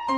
Good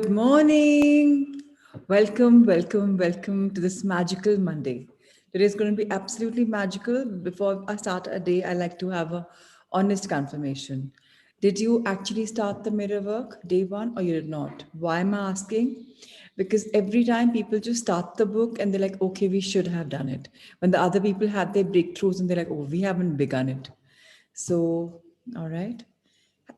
morning. Welcome to this magical Monday. Today is going to be absolutely magical. Before I start a day, I like to have a honest confirmation. Did you actually start the mirror work day one or you did not? Why am I asking? Because every time people just start the book and they're like, okay, we should have done it. When the other people have their breakthroughs and they're like, oh, we haven't begun it. So, all right.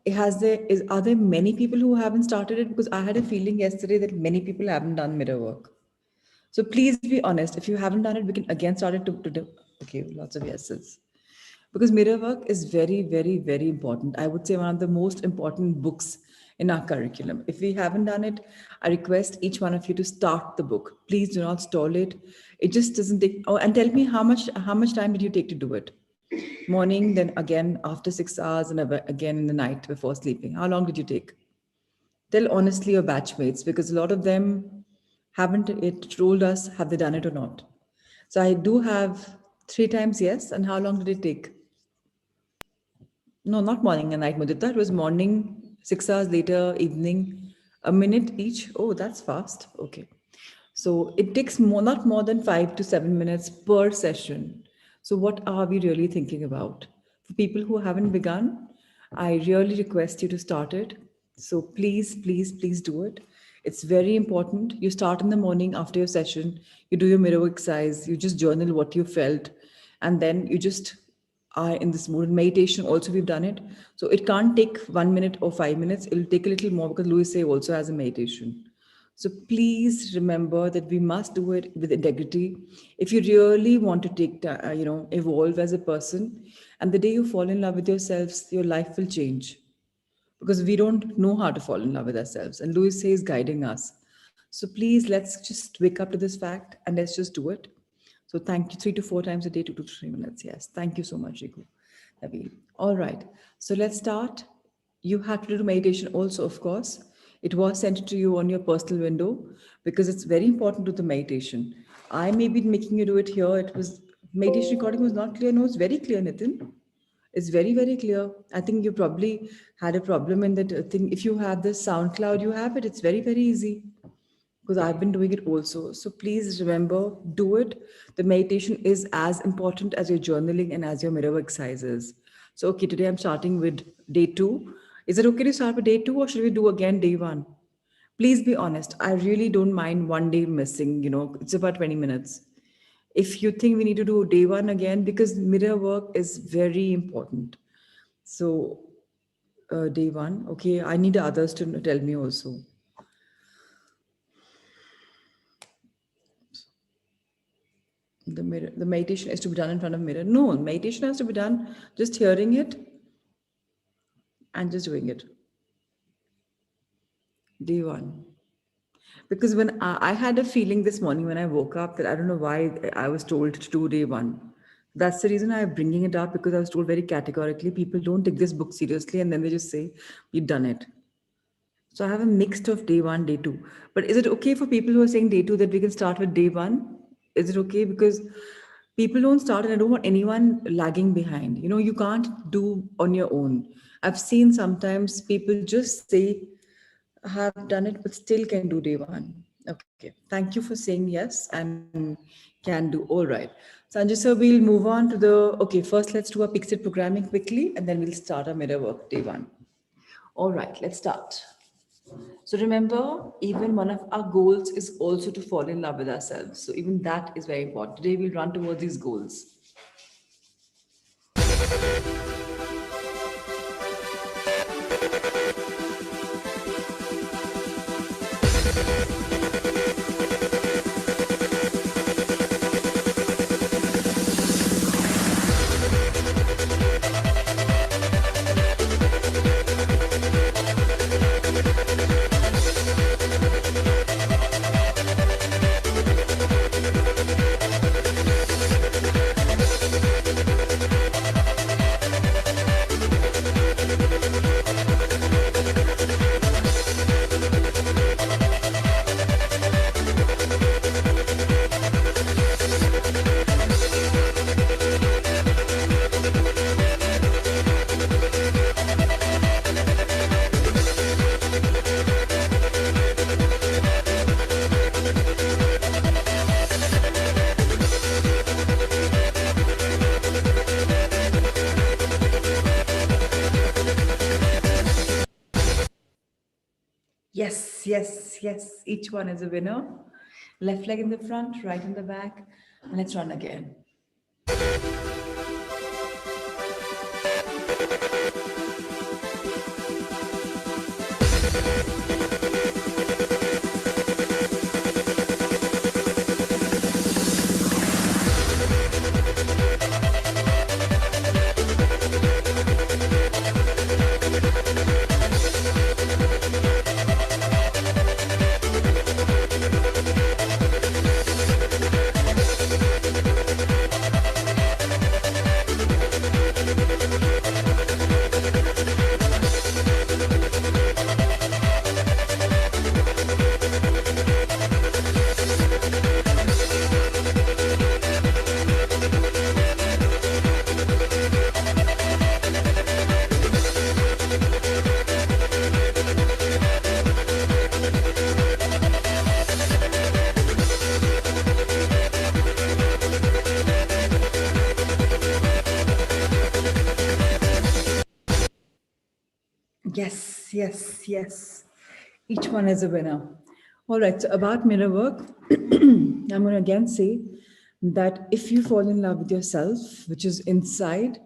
Are there many people who haven't started it? Because I had a feeling yesterday that many people haven't done mirror work. So please be honest. If you haven't done it, we can again start it to do. Okay, lots of yeses. Because mirror work is very important. I would say one of the most important books in our curriculum. If we haven't done it, I request each one of you to start the book. Please do not stall it. It just doesn't take. Oh, and tell me how much time did you take to do it? Morning, then again after 6 hours, and again in the night before sleeping. How long did you take? Tell honestly your batchmates, because a lot of them haven't it told us have they done it or not. So I do have 3 times yes. And how long did it take? No, not morning and night, Mudita. It was morning, 6 hours later, evening, a minute each. Oh, that's fast. Okay. So it takes not more than 5 to 7 minutes per session. So what are we really thinking about? For people who haven't begun, I really request you to start it. So please do it. It's very important. You start in the morning after your session, you do your mirror exercise, you just journal what you felt, and then you just are in this mood. Meditation also we've done it. So it can't take 1 minute or 5 minutes. It'll take a little more because Louis Hay also has a meditation. So please remember that we must do it with integrity. If you really want to evolve as a person, and the day you fall in love with yourselves, your life will change because we don't know how to fall in love with ourselves. And Louis Hay is guiding us. So please, let's just wake up to this fact and let's just do it. So thank you, 3 to 4 times a day, 2 to 3 minutes. Yes, thank you so much, Riku. Nabil. All right, so let's start. You have to do meditation also, of course. It was sent to you on your personal window because it's very important to the meditation. I may be making you do it here. It was meditation recording was not clear. No, it's very clear, Nitin. It's very clear. I think you probably had a problem in that thing. If you have the SoundCloud, you have it. It's very easy because I've been doing it also. So please remember, do it. The meditation is as important as your journaling and as your mirror exercises. So, okay, today I'm starting with day two. Is it okay to start with day two or should we do again day one? Please be honest. I really don't mind one day missing, it's about 20 minutes. If you think we need to do day one again, because mirror work is very important. So, day one, okay, I need others to tell me also. The meditation is to be done in front of mirror. No, meditation has to be done just hearing it and just doing it. Day one. Because when I had a feeling this morning when I woke up that I don't know why I was told to do day one. That's the reason I'm bringing it up, because I was told very categorically people don't take this book seriously and then they just say, we've done it. So I have a mix of day one, day two. But is it okay for people who are saying day two that we can start with day one? Is it okay? Because people don't start and I don't want anyone lagging behind. You can't do on your own. I've seen sometimes people just say, have done it, but still can do day one. Okay. Thank you for saying yes and can do. All right. Sanjay sir, we'll move on to the. Okay, first let's do our Pixit programming quickly and then we'll start our mirror work day one. All right, let's start. So remember, even one of our goals is also to fall in love with ourselves. So even that is very important. Today we'll run towards these goals. Yes, yes, yes. Each one is a winner. Left leg in the front, right in the back. And let's run again. Yes, yes, yes. Each one is a winner. All right, so about mirror work, I'm going to again say that if you fall in love with yourself, which is inside,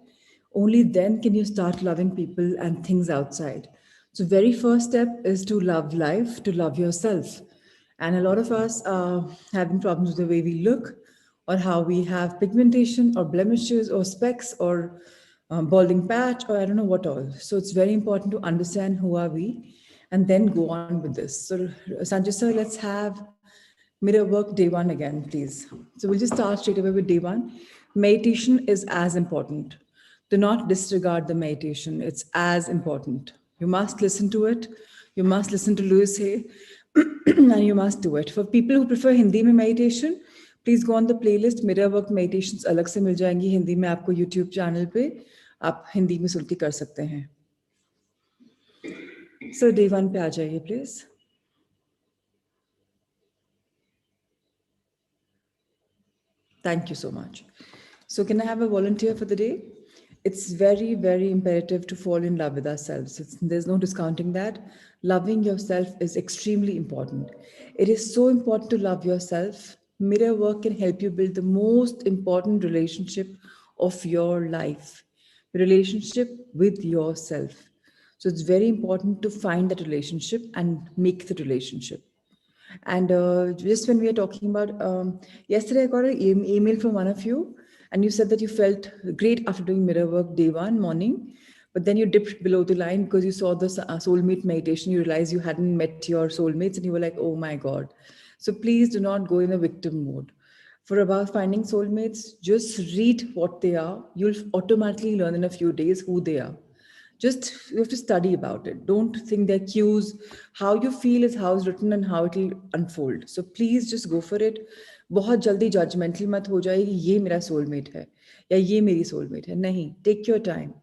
only then can you start loving people and things outside. So, very first step is to love life, to love yourself. And a lot of us are having problems with the way we look, or how we have pigmentation, or blemishes, or specks, or balding patch, or I don't know what all. So it's very important to understand who are we and then go on with this. So Sanjay sir, let's have mirror work day one again, please. So we'll just start straight away with day one. Meditation is as important. Do not disregard the meditation. It's as important. You must listen to it. You must listen to Louis Hay and you must do it. For people who prefer Hindi में meditation, please go on the playlist. Mirror work meditations अलग से मिल जाएंगी हिंदी में आपको YouTube channel पे. आप हिंदी में सुन के कर सकते हैं. So day one पे आ जाइए please. Thank you so much. So can I have a volunteer for the day? It's very, very imperative to fall in love with ourselves. There's no discounting that. Loving yourself is extremely important. It is so important to love yourself. Mirror work can help you build the most important relationship of your life, relationship with yourself. So it's very important to find that relationship and make the relationship. And just when we are talking about, yesterday I got an email from one of you, and you said that you felt great after doing mirror work day one morning, but then you dipped below the line because you saw the soulmate meditation. You realized you hadn't met your soulmates, and you were like, oh my God. So please do not go in a victim mode. For about finding soulmates, just read what they are. You'll automatically learn in a few days who they are. Just you have to study about it. Don't think they're cues. How you feel is how it's written and how it'll unfold. So please just go for it. बहुत जल्दी judgmental मत हो जाए कि ये मेरा soulmate है या ये मेरी soulmate है. नहीं, take your time.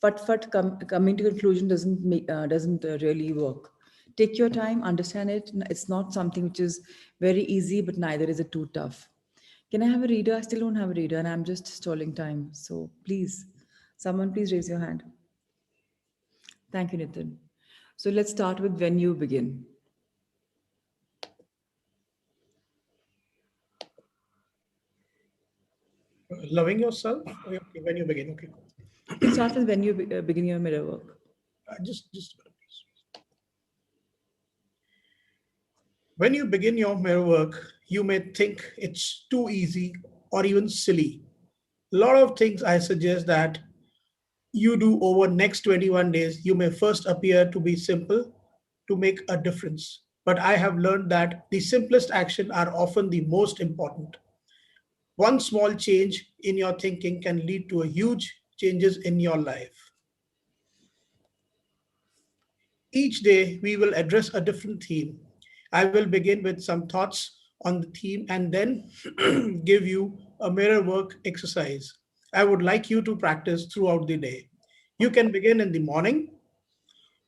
Fat coming to conclusion doesn't really work. Take your time, understand it. It's not something which is very easy, but neither is it too tough. Can I have a reader? I still don't have a reader, and I'm just stalling time. So please, someone please raise your hand. Thank you, Nitin. So let's start with when you begin. Loving yourself. Okay, when you begin. Okay, cool. You can start with when you begin your mirror work. Just a minute, please. When you begin your mirror work, you may think it's too easy or even silly. A lot of things I suggest that you do over next 21 days. You may first appear to be simple to make a difference, but I have learned that the simplest action are often the most important. One small change in your thinking can lead to a huge changes in your life. Each day, we will address a different theme. I will begin with some thoughts on the theme and then give you a mirror work exercise. I would like you to practice throughout the day. You can begin in the morning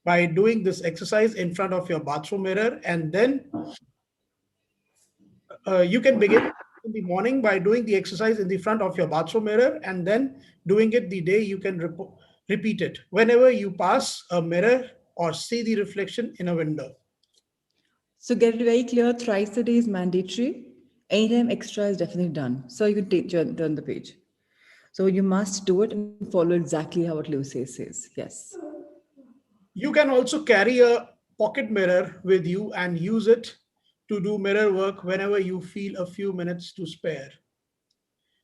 by doing this exercise in front of your bathroom mirror, and then you can begin in the morning by doing the exercise in the front of your bathroom mirror, and then doing it the day you can repeat it whenever you pass a mirror or see the reflection in a window. So get it very clear. Thrice a day is mandatory. Anytime extra is definitely done. So you can turn the page. So you must do it and follow exactly how what Lucy says. Yes. You can also carry a pocket mirror with you and use it to do mirror work whenever you feel a few minutes to spare.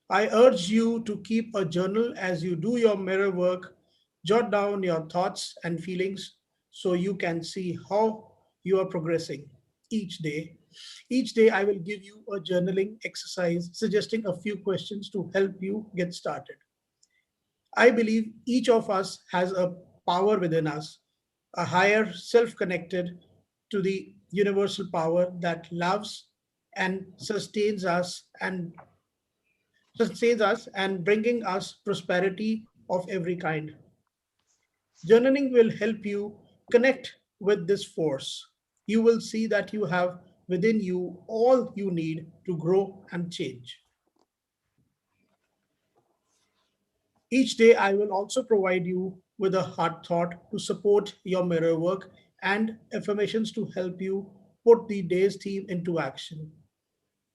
I urge you to keep a journal as you do your mirror work. Jot down your thoughts and feelings so you can see how you are progressing each day. Each day, I will give you a journaling exercise suggesting a few questions to help you get started. I believe each of us has a power within us, a higher self connected to the universal power that loves and sustains us and bringing us prosperity of every kind. Journaling will help you connect with this force. You will see that you have within you all you need to grow and change. Each day, I will also provide you with a heart thought to support your mirror work and affirmations to help you put the day's theme into action.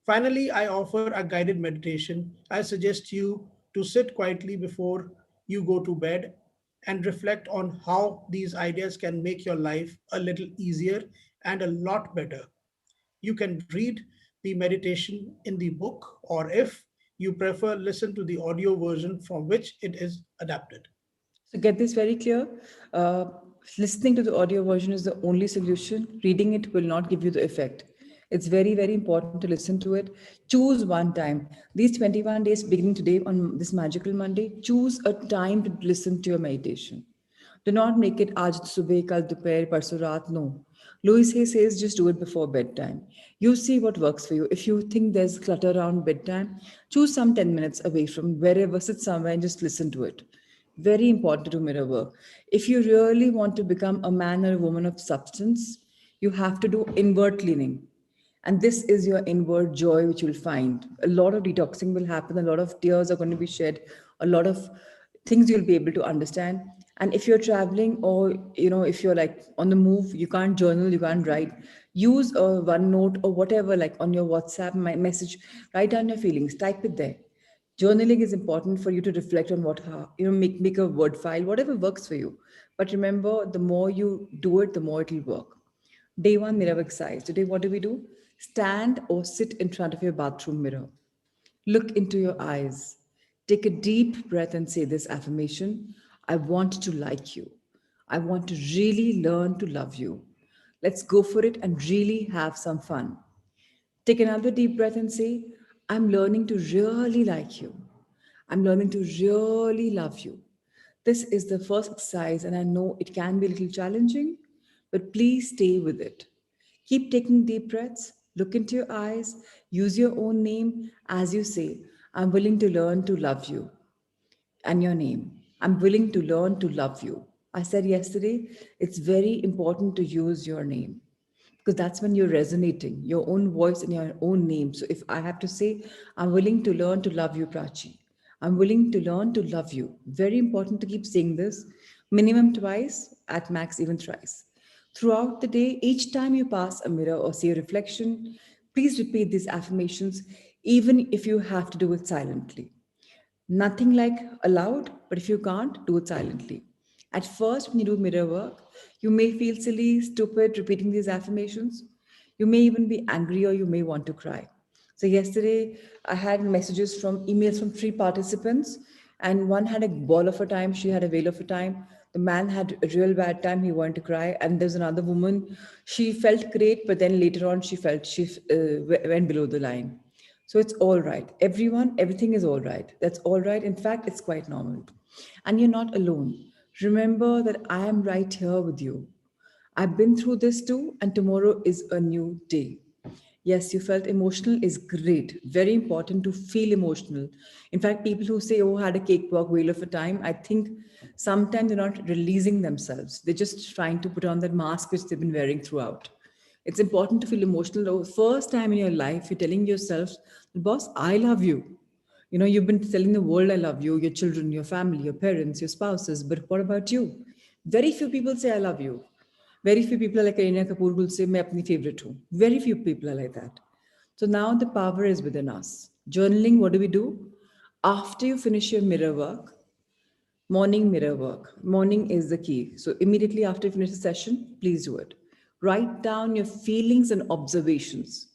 Finally, I offer a guided meditation. I suggest you to sit quietly before you go to bed and reflect on how these ideas can make your life a little easier and a lot better. You can read the meditation in the book, or if you prefer, listen to the audio version from which it is adapted. So get this very clear. Uh, Listening to the audio version is the only solution. Reading it will not give you the effect. It's very, very important to listen to it. Choose one time. These 21 days beginning today on this magical Monday, choose a time to listen to your meditation. Do not make it aaj subah, kal dopahr, parso raat. No. Louis Hay says just do it before bedtime. You see what works for you. If you think there's clutter around bedtime, choose some 10 minutes away from wherever, sit somewhere and just listen to it. Very important to mirror work. If you really want to become a man or a woman of substance, you have to do inward cleaning. And this is your inward joy, which you'll find. A lot of detoxing will happen, a lot of tears are going to be shed, a lot of things you'll be able to understand. And if you're traveling or if you're like on the move, you can't journal, you can't write, use a OneNote or whatever, like on your WhatsApp message, write down your feelings, type it there. Journaling is important for you to reflect on what how, make a word file, whatever works for you. But remember, the more you do it, the more it will work. Day one, mirror exercise. Today, what do we do? Stand or sit in front of your bathroom mirror. Look into your eyes. Take a deep breath and say this affirmation: I want to like you. I want to really learn to love you. Let's go for it and really have some fun. Take another deep breath and say, I'm learning to really like you. I'm learning to really love you. This is the first exercise, and I know it can be a little challenging, but please stay with it. Keep taking deep breaths, look into your eyes, use your own name as you say, I'm willing to learn to love you and your name. I'm willing to learn to love you. I said yesterday, it's very important to use your name because that's when you're resonating, your own voice and your own name. So if I have to say, I'm willing to learn to love you, Prachi. I'm willing to learn to love you. Very important to keep saying this, minimum twice, at max even thrice. Throughout the day, each time you pass a mirror or see a reflection, please repeat these affirmations, even if you have to do it silently. Nothing like aloud, but if you can't, do it silently. At first, when you do mirror work, you may feel silly, stupid, repeating these affirmations. You may even be angry or you may want to cry. So, yesterday, I had messages from emails from three participants, and one had a ball of a time, she had a whale of a time. The man had a real bad time, he wanted to cry. And there's another woman, she felt great, but then later on, she felt she went below the line. So it's all right. Everyone, everything is all right. That's all right. In fact, it's quite normal. And you're not alone. Remember that I am right here with you. I've been through this too, and tomorrow is a new day. Yes, you felt emotional is great. Very important to feel emotional. In fact, people who say, oh, had a cakewalk, whale of a time, I think sometimes they're not releasing themselves. They're just trying to put on that mask which they've been wearing throughout. It's important to feel emotional. The first time in your life, you're telling yourself, boss, I love you. You know, you've been telling the world, I love you, your children, your family, your parents, your spouses. But what about you? Very few people say, I love you. Very few people are like Kareena Kapoor will say, मैं अपनी favorite हूँ. Very few people are like that. So now the power is within us. Journaling, what do we do? After you finish your mirror work, morning mirror work. Morning is the key. So immediately after you finish the session, please do it. Write down your feelings and observations.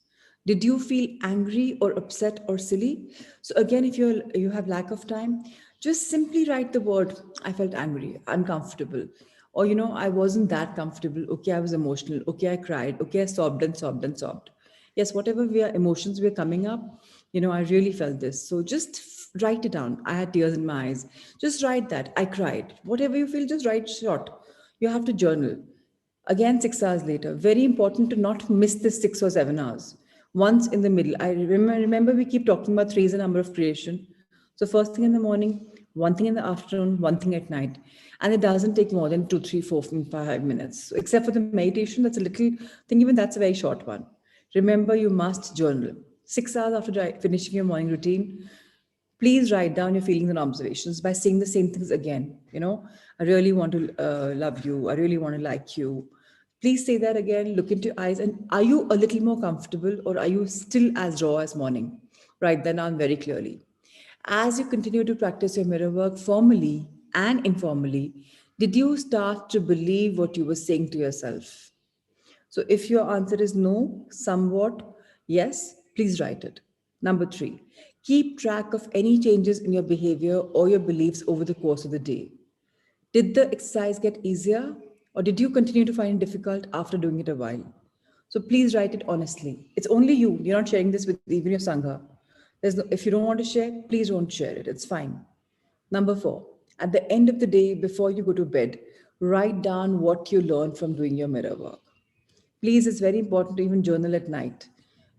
Did you feel angry or upset or silly? So again, if you have lack of time, just simply write the word I felt angry, uncomfortable, or I wasn't that comfortable. Okay, I was emotional. Okay, I cried. Okay, I sobbed and sobbed and sobbed. Yes, whatever emotions were coming up, I really felt this. So just write it down. I had tears in my eyes. Just write that. I cried. Whatever you feel, just write short. You have to journal. Again, 6 hours later. Very important to not miss this 6 or 7 hours. Once in the middle. I remember we keep talking about three is the number of creation. So first thing in the morning, one thing in the afternoon, one thing at night. And it doesn't take more than 2, 3, 4, 5 minutes. So except for the meditation, that's a little thing, even that's a very short one. Remember, you must journal. 6 hours after finishing your morning routine, please write down your feelings and observations by saying the same things again. I really want to love you. I really want to like you. Please say that again. Look into your eyes. And are you a little more comfortable or are you still as raw as morning? Write that down very clearly. As you continue to practice your mirror work formally and informally, did you start to believe what you were saying to yourself? So if your answer is no, somewhat, yes, please write it. Number three, keep track of any changes in your behavior or your beliefs over the course of the day. Did the exercise get easier or did you continue to find it difficult after doing it a while? So please write it honestly. It's only you. You're not sharing this with even your Sangha. If you don't want to share, please don't share it. It's fine. Number four, at the end of the day, before you go to bed, write down what you learned from doing your mirror work. Please, it's very important to even journal at night.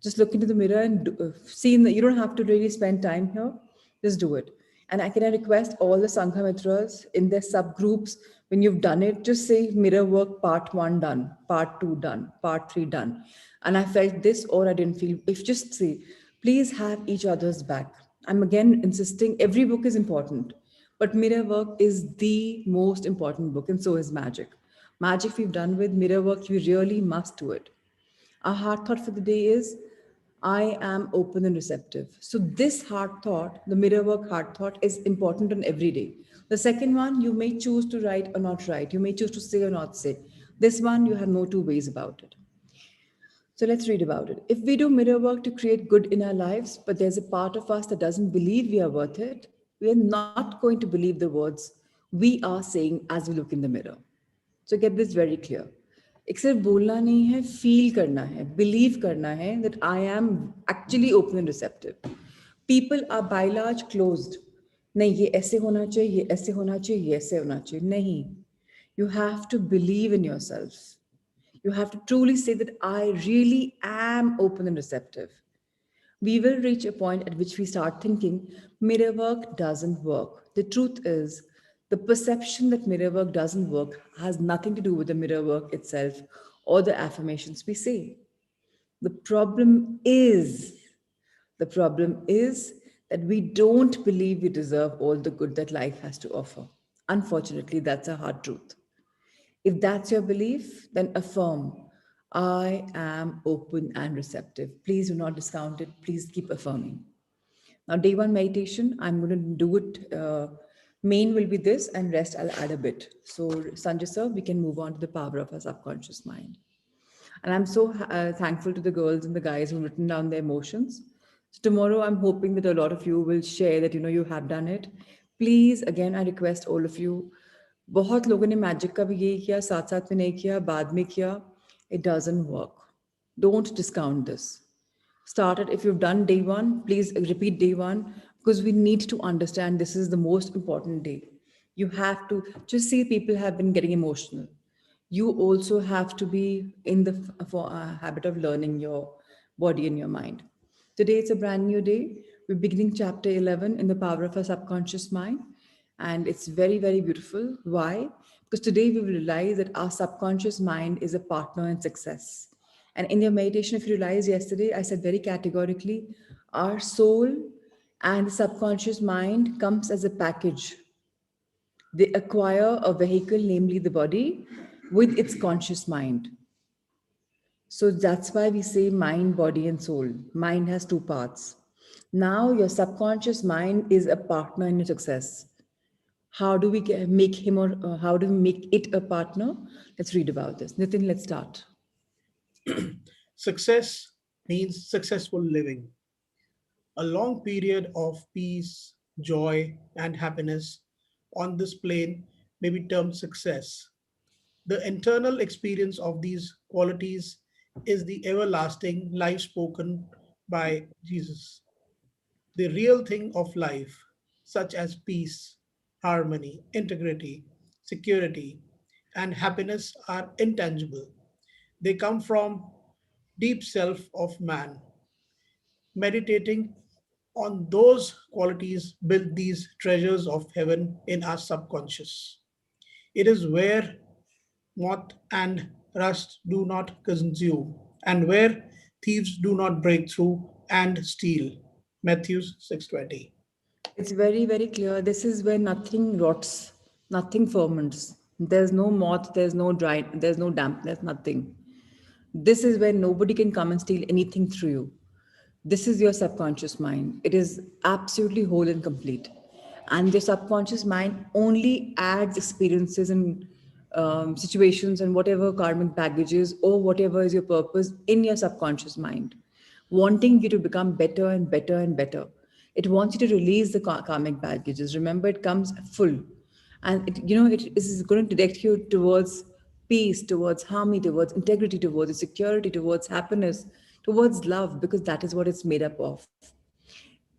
Just look into the mirror and see. You don't have to really spend time here. Just do it. And I request all the Sangha Mitras in their subgroups, when you've done it, just say mirror work part one done, part two done, part three done. And I felt this or I didn't feel. If just say, please have each other's back. I'm again insisting every book is important, but mirror work is the most important book, and so is magic. Magic we've done with mirror work, we really must do it. Our heart thought for the day is I am open and receptive. So, this heart thought, the mirror work heart thought, is important on every day. The second one, you may choose to write or not write. You may choose to say or not say. This one, you have no two ways about it. So let's read about it. If we do mirror work to create good in our lives, but there's a part of us that doesn't believe we are worth it, we are not going to believe the words we are saying as we look in the mirror. So get this very clear. एक सिर्फ बोलना नहीं है, feel करना है, believe करना है that I am actually open and receptive. People are by large closed. नहीं, ये ऐसे होना चाहिए, ये ऐसे होना चाहिए, ये ऐसे होना चाहिए. नहीं, you have to believe in yourself. You have to truly say that I really am open and receptive. We will reach a point at which we start thinking mirror work doesn't work. The truth is, the perception that mirror work doesn't work has nothing to do with the mirror work itself or the affirmations we say. The problem is, the problem is that we don't believe we deserve all the good that life has to offer. Unfortunately, that's a hard truth. If that's your belief, then affirm, I am open and receptive. Please do not discount it. Please keep affirming. Now, day one meditation, I'm going to do it. Main will be this, and rest I'll add a bit. So, Sanjay sir, we can move on to the power of our subconscious mind. And I'm so thankful to the girls and the guys who've written down their emotions. So tomorrow, I'm hoping that a lot of you will share that you have done it. Please, again, I request all of you. बहुत लोगों ने magic का भी यही किया, साथ साथ में नहीं किया, बाद में किया. It doesn't work. Don't discount this. Start it. If you've done day one, please repeat day one, because we need to understand this is the most important day. You have to just see people have been getting emotional. You also have to be in the habit of learning your body and your mind. Today it's a brand new day. We're beginning chapter 11 in the power of our subconscious mind. And it's very, very beautiful. Why? Because today we will realize that our subconscious mind is a partner in success. And in your meditation, if you realize yesterday, I said very categorically, our soul and the subconscious mind comes as a package. They acquire a vehicle, namely the body, with its conscious mind. So that's why we say mind, body, and soul. Mind has two parts. Now, your subconscious mind is a partner in your success. How do we make him or how do we make it a partner? Let's read about this. Nitin, let's start. Success means successful living. A long period of peace, joy, and happiness on this plane may be termed success. The internal experience of these qualities is the everlasting life spoken by Jesus. The real thing of life, such as peace, harmony, integrity, security, and happiness, are intangible. They come from deep self of man. Meditating on those qualities build these treasures of heaven in our subconscious. It is where moth and rust do not consume, and where thieves do not break through and steal. Matthew 6:20. It's very, very clear. This is where nothing rots, nothing ferments. There's no moth, there's no dry, there's no dampness, nothing. This is where nobody can come and steal anything through you. This is your subconscious mind. It is absolutely whole and complete. And your subconscious mind only adds experiences and situations and whatever karmic baggages or whatever is your purpose in your subconscious mind, wanting you to become better and better and better. It wants you to release the karmic baggages. Remember, it comes full, and it is going to direct you towards peace, towards harmony, towards integrity, towards security, towards happiness, towards love, because that is what it's made up of.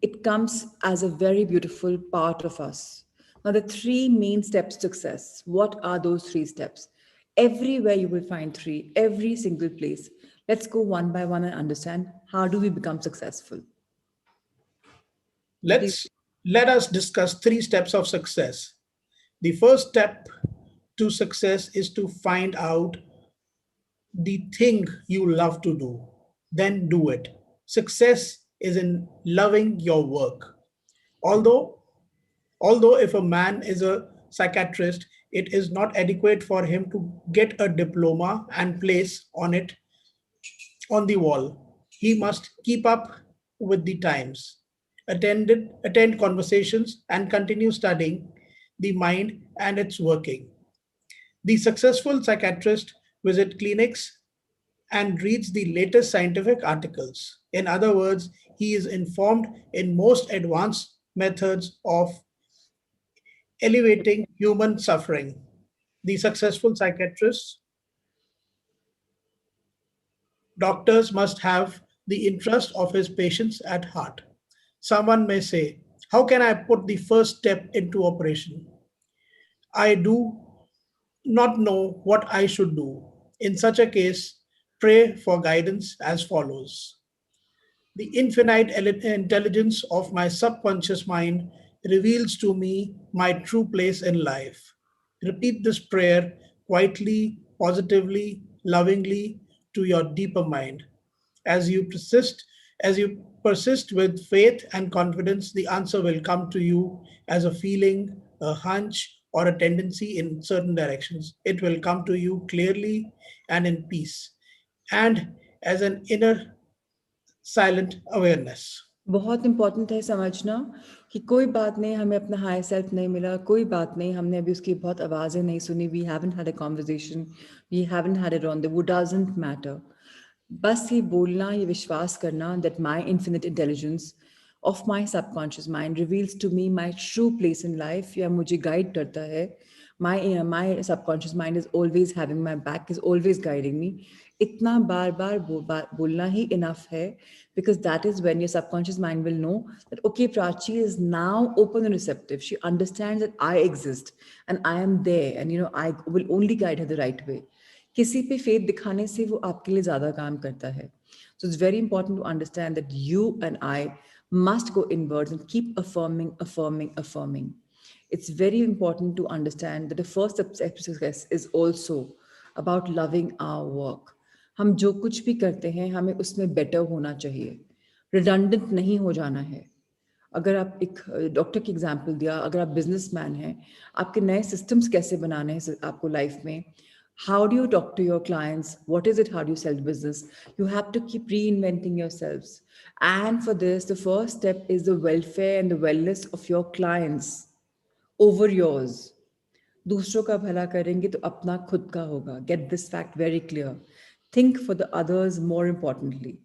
It comes as a very beautiful part of us. Now, the three main steps to success. What are those three steps? Everywhere you will find three, every single place. Let's go one by one and understand how do we become successful. Please. Let's let us discuss three steps of success. The first step to success is to find out the thing you love to do, then do it. Success is in loving your work. Although although if a man is a psychiatrist, it is not adequate for him to get a diploma and place on it on the wall. He must keep up with the times, attend conversations, and continue studying the mind and its working. The successful psychiatrist visits clinics and reads the latest scientific articles. In other words, he is informed in most advanced methods of elevating human suffering. The successful psychiatrist Doctors must have the interest of his patients at heart. Someone may say, how can I put the first step into operation? I do not know what I should do. In such a case, pray for guidance as follows. The infinite intelligence of my subconscious mind reveals to me my true place in life. Repeat this prayer quietly, positively, lovingly to your deeper mind. As you persist, as you persist with faith and confidence, the answer will come to you as a feeling, a hunch, or a tendency in certain directions. It will come to you clearly and in peace, and as an inner silent awareness. बहुत important है समझना कि कोई बात नहीं, हमें अपना high self नहीं मिला, कोई बात नहीं, हमने अभी उसकी बहुत आवाज़ें नहीं सुनी, we haven't had a conversation, we haven't had it on the, वो डजंट मैटर. बस ये बोलना, ये विश्वास करना that my infinite intelligence of my subconscious mind reveals to me my true place in life, या मुझे गाइड करता है. My subconscious mind is always having my back, is always guiding me. इतना बार बार बोलना ही enough है, because that is when your subconscious mind will know that okay, Prachi is now open and receptive. She understands that I exist and I am there, and I will only guide her the right way. किसी पे faith दिखाने से वो आपके लिए ज़्यादा काम करता है. So it's very important to understand that you and I must go inwards and keep affirming, affirming, affirming. It's very important to understand that the first step to success is also about loving our work. हम जो कुछ भी करते हैं हमें उसमें better होना चाहिए, रिडंडेंट नहीं हो जाना है. अगर आप एक डॉक्टर की एग्जांपल दिया, अगर आप बिजनेसमैन हैं, आपके नए सिस्टम्स कैसे बनाने हैं आपको लाइफ में, how do you talk to your clients, what is it, how do you sell the business, you have to keep reinventing yourselves. And for this, the first step is the welfare and the wellness of your clients over yours. दूसरों का भला करेंगे तो अपना खुद का होगा. Get this fact very clear. Think for the others more importantly.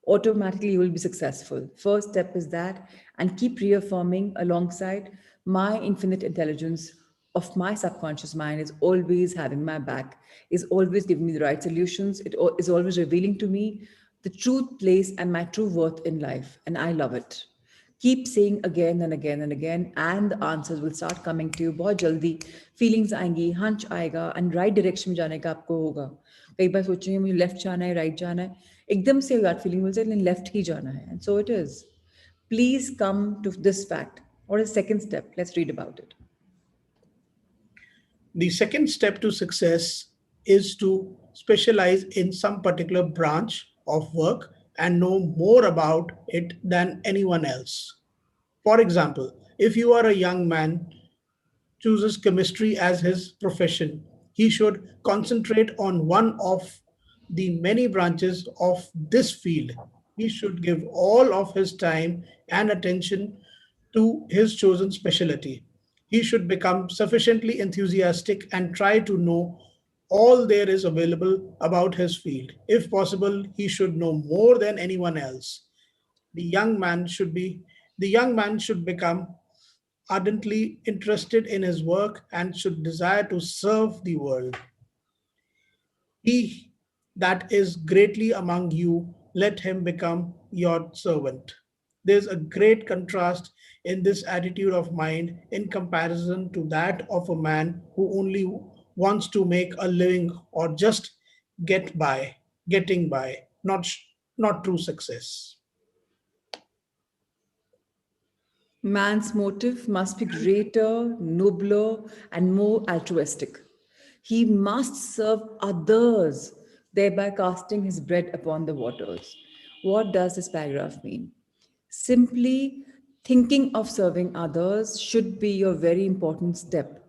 Automatically you will be successful. First step is that, and keep reaffirming alongside my infinite intelligence of my subconscious mind is always having my back, is always giving me the right solutions. It is always revealing to me the true place and my true worth in life. And I love it. Keep saying again and again and again, and the answers will start coming to you बहुत जल्दी. Feelings आएंगी, hunch आएगा, and right direction में जाने का आपको होगा. कई बार सोचेंगे मुझे लेफ्ट जाना है, राइट जाना है, एकदम से gut feeling will say left ही जाना है, and so it is. Please come to this fact. What is the second step? Let's read about it. The second step to success is to specialize in some particular branch of work and know more about it than anyone else. For example, if you are a young man chooses chemistry as his profession, he should concentrate on one of the many branches of this field. He should give all of his time and attention to his chosen specialty. He should become sufficiently enthusiastic and try to know all there is available about his field. If possible, he should know more than anyone else. The young man should be the young man should become ardently interested in his work and should desire to serve the world. He that is greatly among you, let him become your servant. There's a great contrast in this attitude of mind in comparison to that of a man who only wants to make a living or just getting by, not true success. Man's motive must be greater, nobler, and more altruistic. He must serve others, thereby casting his bread upon the waters. What does this paragraph mean? Simply thinking of serving others should be your very important step.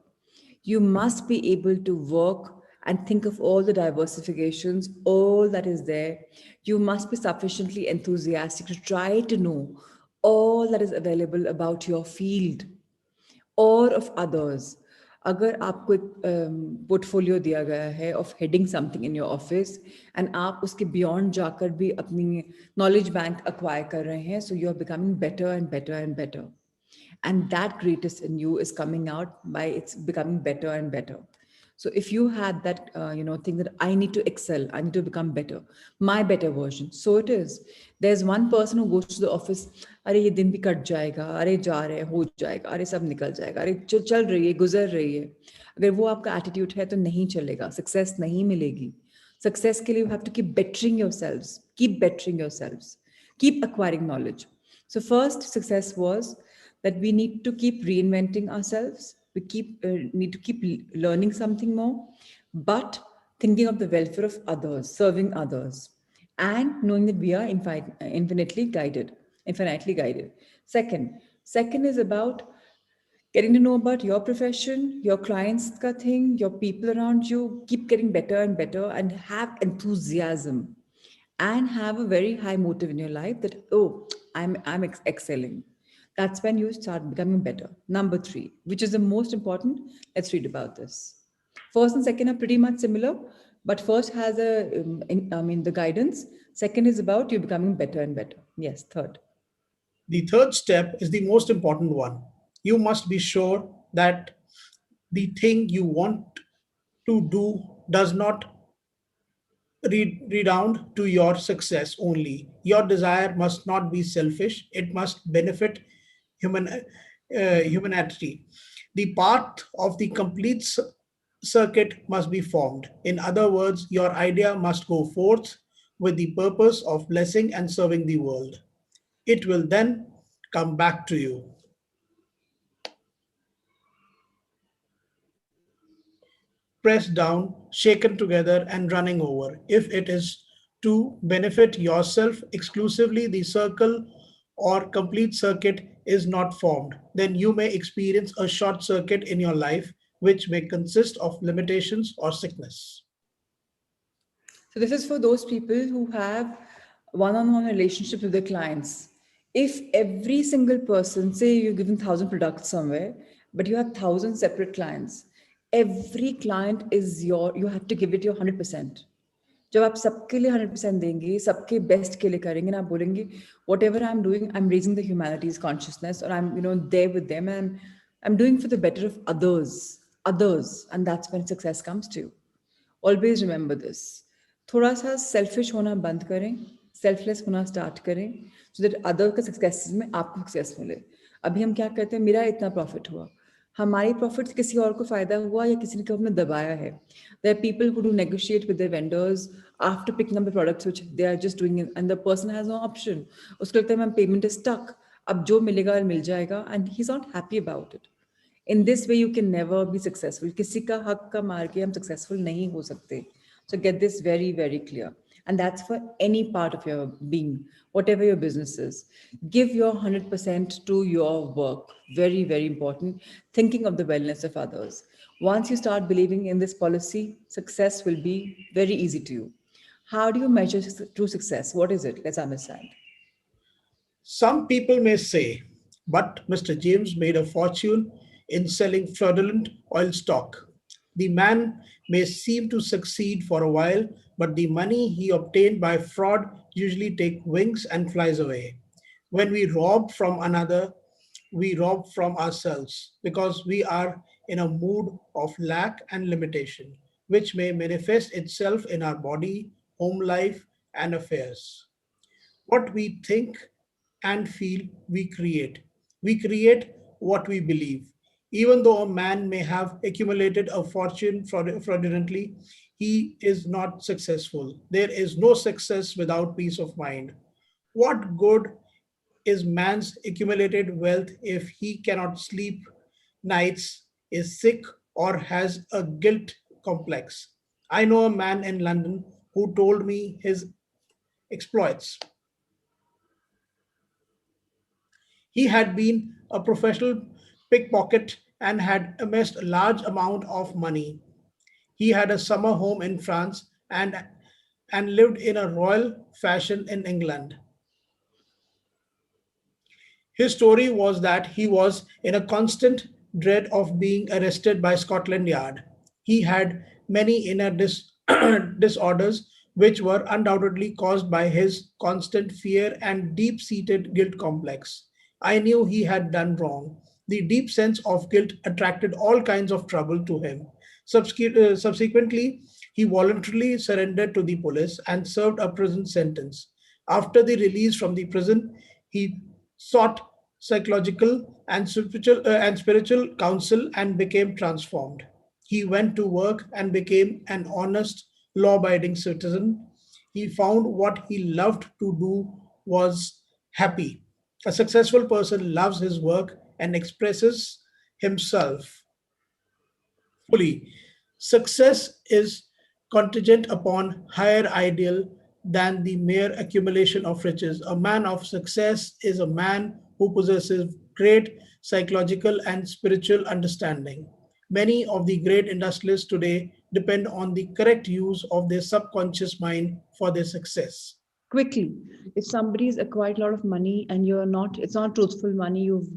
You must be able to work and think of all the diversifications, all that is there. You must be sufficiently enthusiastic to try to know all that is available about your field or of others. अगर आपको एक portfolio दिया गया है of heading something in your office, and आप उसके beyond जाकर भी अपनी नॉलेज बैंक अक्वायर कर रहे हैं, so you are becoming better and better and better, and that greatest in you is coming out by it's becoming better and better. So if you had that, thing that I need to excel, I need to become better, my better version. So it is. There's one person who goes to the office, अरे ये दिन भी cut जाएगा, अरे जा रहे हो जाएगा, अरे सब निकल जाएगा, अरे चल रही है, गुजर रही है. अगर वो आपका एटीट्यूड है तो नहीं चलेगा, सक्सेस नहीं मिलेगी. Success के लिए you have to keep bettering yourselves, keep bettering yourselves, keep acquiring knowledge. So first success was that we need to keep reinventing ourselves. We need to keep learning something more, but thinking of the welfare of others, serving others, and knowing that we are infinitely guided. Second is about getting to know about your profession, your clients ka thing, your people around you. Keep getting better and better, and have enthusiasm, and have a very high motive in your life that, oh, I'm excelling. That's when you start becoming better. Number three, which is the most important, let's read about this. First and second are pretty much similar, but first has the guidance. Second is about you becoming better and better. Yes, third. The third step is the most important one. You must be sure that the thing you want to do does not redound to your success only. Your desire must not be selfish, it must benefit humanity. The path of the complete circuit must be formed. In other words, your idea must go forth with the purpose of blessing and serving the world. It will then come back to you, pressed down, shaken together, and running over. If it is to benefit yourself exclusively, the circle or complete circuit is not formed. Then you may experience a short circuit in your life, which may consist of limitations or sickness. So this is for those people who have one-on-one relationship with their clients. If every single person, say you're given 1,000 products somewhere, but you have 1,000 separate clients, every client is you have to give it your 100%. जब आप सबके लिए 100% देंगे, सबके best के लिए करेंगे ना, आप बोलेंगे whatever I am doing, I am raising the humanity's consciousness, और I am there with them, and I am doing for the better of others, and that's when success comes to you. Always remember this. थोड़ा सा selfish होना बंद करें, selfless होना start करें, so that other का success में आपको सक्सेस मिले. अभी हम क्या कहते हैं, मेरा इतना प्रॉफिट हुआ, हमारी प्रॉफिट किसी और को फायदा हुआ या किसी ने को हमने दबाया है. There are people who do negotiate with their vendors after picking up the products which they are just doing, and the person has no option. उसको लगता है मैम पेमेंट इज स्टक, अब जो मिलेगा मिल जाएगा, and he is not happy about it. In this way you can never be successful. किसी का हक का मार के हम successful नहीं हो सकते. So get this very very clear, and that's for any part of your being, whatever your business is. Give your 100% to your work. Very very important. Thinking of the wellness of others. Once you start believing in this policy, success will be very easy to you. How do you measure true success? What is it? Let's understand. Some people may say, but Mr. James made a fortune in selling fraudulent oil stock. The man may seem to succeed for a while, but the money he obtained by fraud usually takes wings and flies away. When we rob from another, we rob from ourselves because we are in a mood of lack and limitation, which may manifest itself in our body, home life, and affairs. What we think and feel, we create. We create what we believe. Even though a man may have accumulated a fortune fraudulently, he is not successful. There is no success without peace of mind. What good is man's accumulated wealth if he cannot sleep nights, is sick, or has a guilt complex? I know a man in London who told me his exploits. He had been a professional pickpocket and had amassed a large amount of money. He had a summer home in France and lived in a royal fashion in England. His story was that he was in a constant dread of being arrested by Scotland Yard. He had many inner disorders which were undoubtedly caused by his constant fear and deep seated guilt complex. I knew he had done wrong. The deep sense of guilt attracted all kinds of trouble to him. Subsequently, he voluntarily surrendered to the police and served a prison sentence. After the release from the prison, he sought psychological and spiritual counsel and became transformed. He went to work and became an honest, law abiding citizen. He found what he loved to do was happy. A successful person loves his work and expresses himself fully. Success is contingent upon higher ideal than the mere accumulation of riches. A man of success is a man who possesses great psychological and spiritual understanding. Many of the great industrialists today depend on the correct use of their subconscious mind for their success. Quickly, if somebody's acquired a lot of money and you're not, it's not truthful money, you've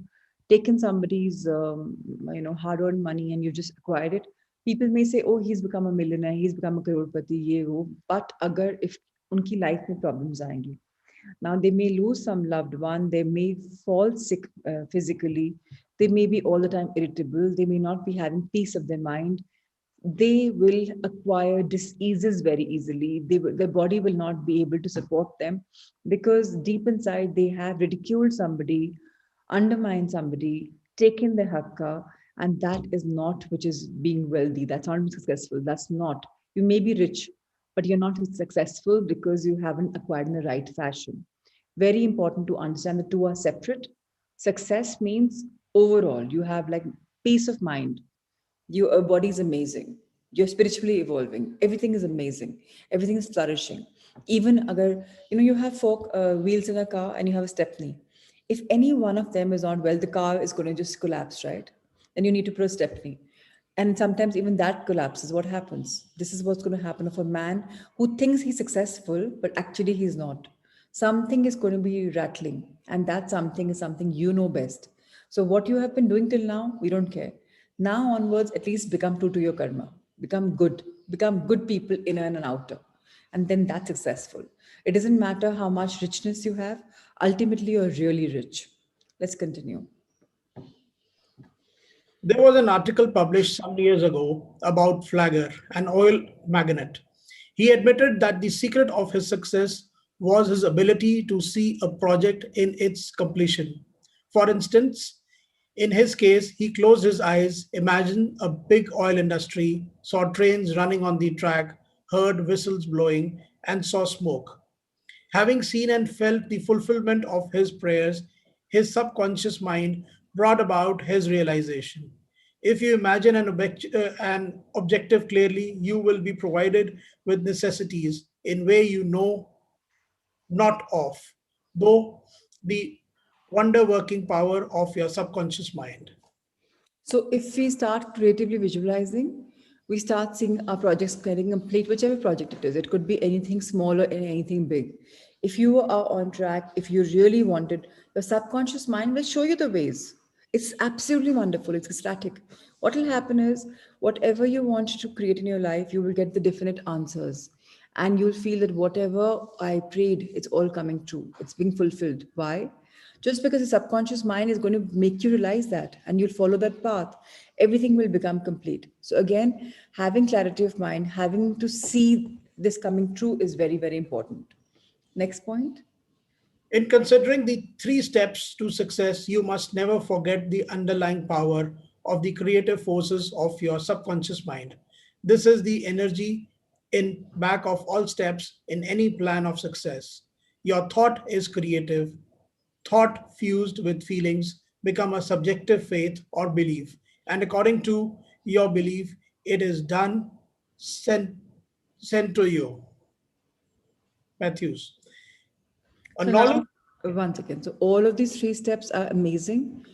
taken somebody's hard-earned money and you just acquired it, people may say, oh, he's become a millionaire, he's become a crorepati, ye wo. But agar if unki life mein problems आएंगी, now they may lose some loved one, they may fall sick physically, they may be all the time irritable, they may not be having peace of their mind, they will acquire diseases very easily. Their body will not be able to support them because deep inside they have ridiculed somebody, undermined somebody, taken their hakka, and that is not which is being wealthy. That's not being successful. That's not. You may be rich, but you're not successful because you haven't acquired in the right fashion. Very important to understand the two are separate. Success means overall, you have like peace of mind, your body is amazing, you're spiritually evolving, everything is amazing, everything is flourishing. Even agar you have four wheels in a car and you have a stepney, if any one of them is not well, the car is going to just collapse, right? Then you need to put a stepney, and sometimes even that collapses. What happens? This is what's going to happen of a man who thinks he's successful but actually he's not. Something is going to be rattling, and that something is something you know best. So what you have been doing till now, we don't care. Now onwards, at least become true to your karma, become good people inner and outer, and then that's successful. It doesn't matter how much richness you have, ultimately you're really rich. Let's continue. There was an article published some years ago about Flagger, an oil magnate. He admitted that the secret of his success was his ability to see a project in its completion. For instance, in his case, he closed his eyes, imagined a big oil industry, saw trains running on the track, heard whistles blowing, and saw smoke. Having seen and felt the fulfillment of his prayers, his subconscious mind brought about his realization. If you imagine an objective clearly, you will be provided with necessities in way you know not of, though the wonder working power of your subconscious mind. So if we start creatively visualizing, we start seeing our projects getting complete, whichever project it is. It could be anything small or anything big. If you are on track, if you really want it, your subconscious mind will show you the ways. It's absolutely wonderful. It's ecstatic. What will happen is, whatever you want to create in your life, you will get the definite answers. And you'll feel that whatever I prayed, it's all coming true. It's being fulfilled. Why? Just because the subconscious mind is going to make you realize that and you'll follow that path, everything will become complete. So again, having clarity of mind, having to see this coming true is very, very important. Next point. In considering the three steps to success, you must never forget the underlying power of the creative forces of your subconscious mind. This is the energy in back of all steps in any plan of success. Your thought is creative. Thought fused with feelings become a subjective faith or belief. And according to your belief, it is done, sent, sent to you. Matthews. A So knowledge now, once again, so all of these three steps are amazing.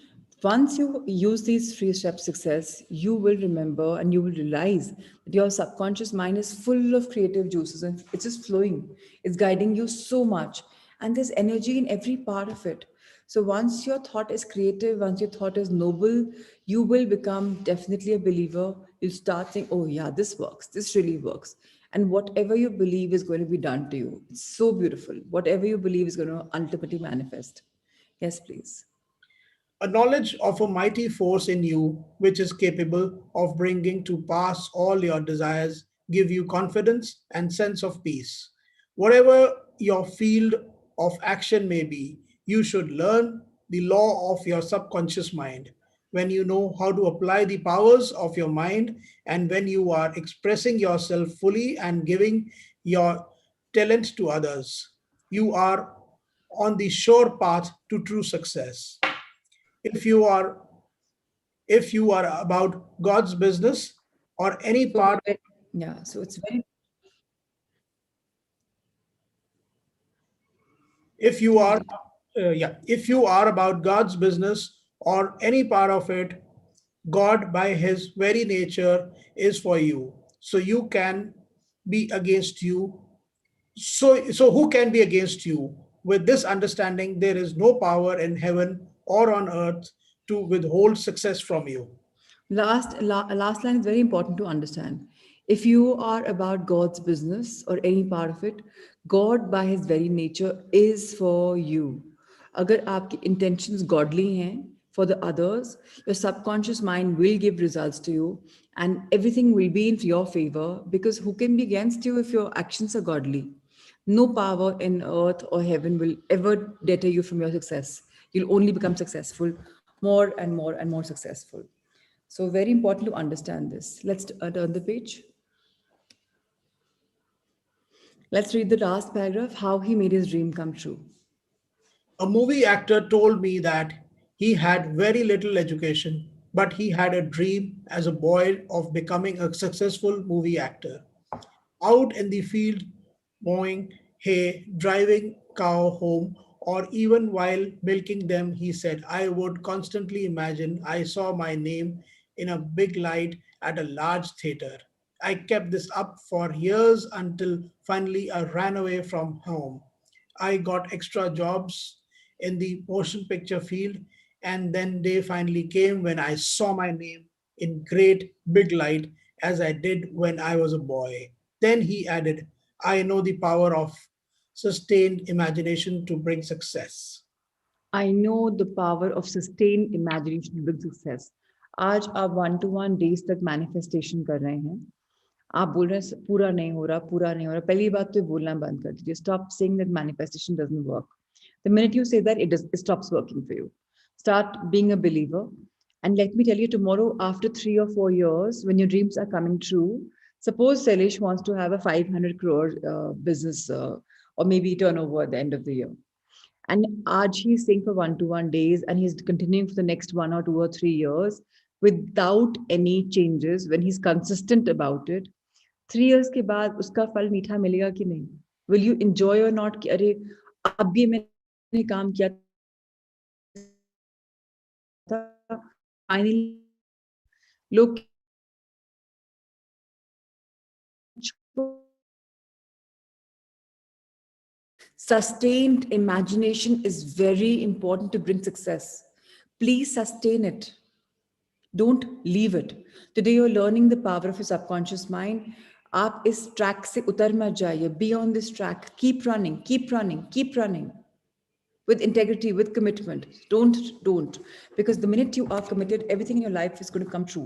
Once you use these three steps success, you will remember and you will realize that your subconscious mind is full of creative juices and it's just flowing. It's guiding you so much. And there's energy in every part of it. So once your thought is creative, once your thought is noble, you will become definitely a believer. You'll start saying, oh yeah, this works. This really works. And whatever you believe is going to be done to you. It's so beautiful. Whatever you believe is going to ultimately manifest. Yes, please. A knowledge of a mighty force in you which is capable of bringing to pass all your desires give you confidence and sense of peace. Whatever your field of action may be, you should learn the law of your subconscious mind. When you know how to apply the powers of your mind, and when you are expressing yourself fully and giving your talent to others, you are on the sure path to true success. If you are if you are about God's business or any So, part yeah, so it's very, if you please are do. if you are about God's business or any part of it, God by his very nature is for you, so you can be against you. So who can be against you? With this understanding, there is no power in heaven or on earth to withhold success from you. Last line is very important to understand. If you are about God's business or any part of it, God by his very nature is for you. अगर आपकी intentions godly हैं for the others, your subconscious mind will give results to you and everything will be in your favor because who can be against you if your actions are godly? No power in earth or heaven will ever deter you from your success. You'll only become successful, more and more and more successful. So, very important to understand this. Let's turn the page. Let's read the last paragraph how he made his dream come true. A movie actor told me that he had very little education, but he had a dream as a boy of becoming a successful movie actor. Out in the field, mowing hay, driving cow home, or even while milking them, he said, I would constantly imagine I saw my name in a big light at a large theater. I kept this up for years until finally I ran away from home. I got extra jobs in the motion picture field, and then they finally came when I saw my name in great big light as I did when I was a boy. Then he added, I know the power of sustained imagination to bring success. I know the power of sustained imagination with success. आज आप one two one days तक manifestation कर रहे हैं आप बोल रहे हैं पूरा नहीं हो रहा पूरा नहीं हो रहा पहली बात तो ये बोलना बंद कर दीजिए stop saying that manifestation doesn't work the minute you say that it stops working for you start being a believer and let me tell you tomorrow after 3 or 4 years when your dreams are coming true suppose Salish wants to have a 500 crore business or maybe turnover at the end of the year and Aj he's staying for 1 to 1 days and he's continuing for the next 1 or 2 or 3 years without any changes when he's consistent about it 3 years के बाद उसका फल मीठा मिलेगा कि नहीं will you enjoy or not कि अरे अब भी मैंने काम किया था finally sustained imagination is very important to bring success please sustain it don't leave it today you're learning the power of your subconscious mind आप इस ट्रैक से उतर मत जाइए be on this track keep running with integrity with commitment don't because the minute you are committed everything in your life is going to come true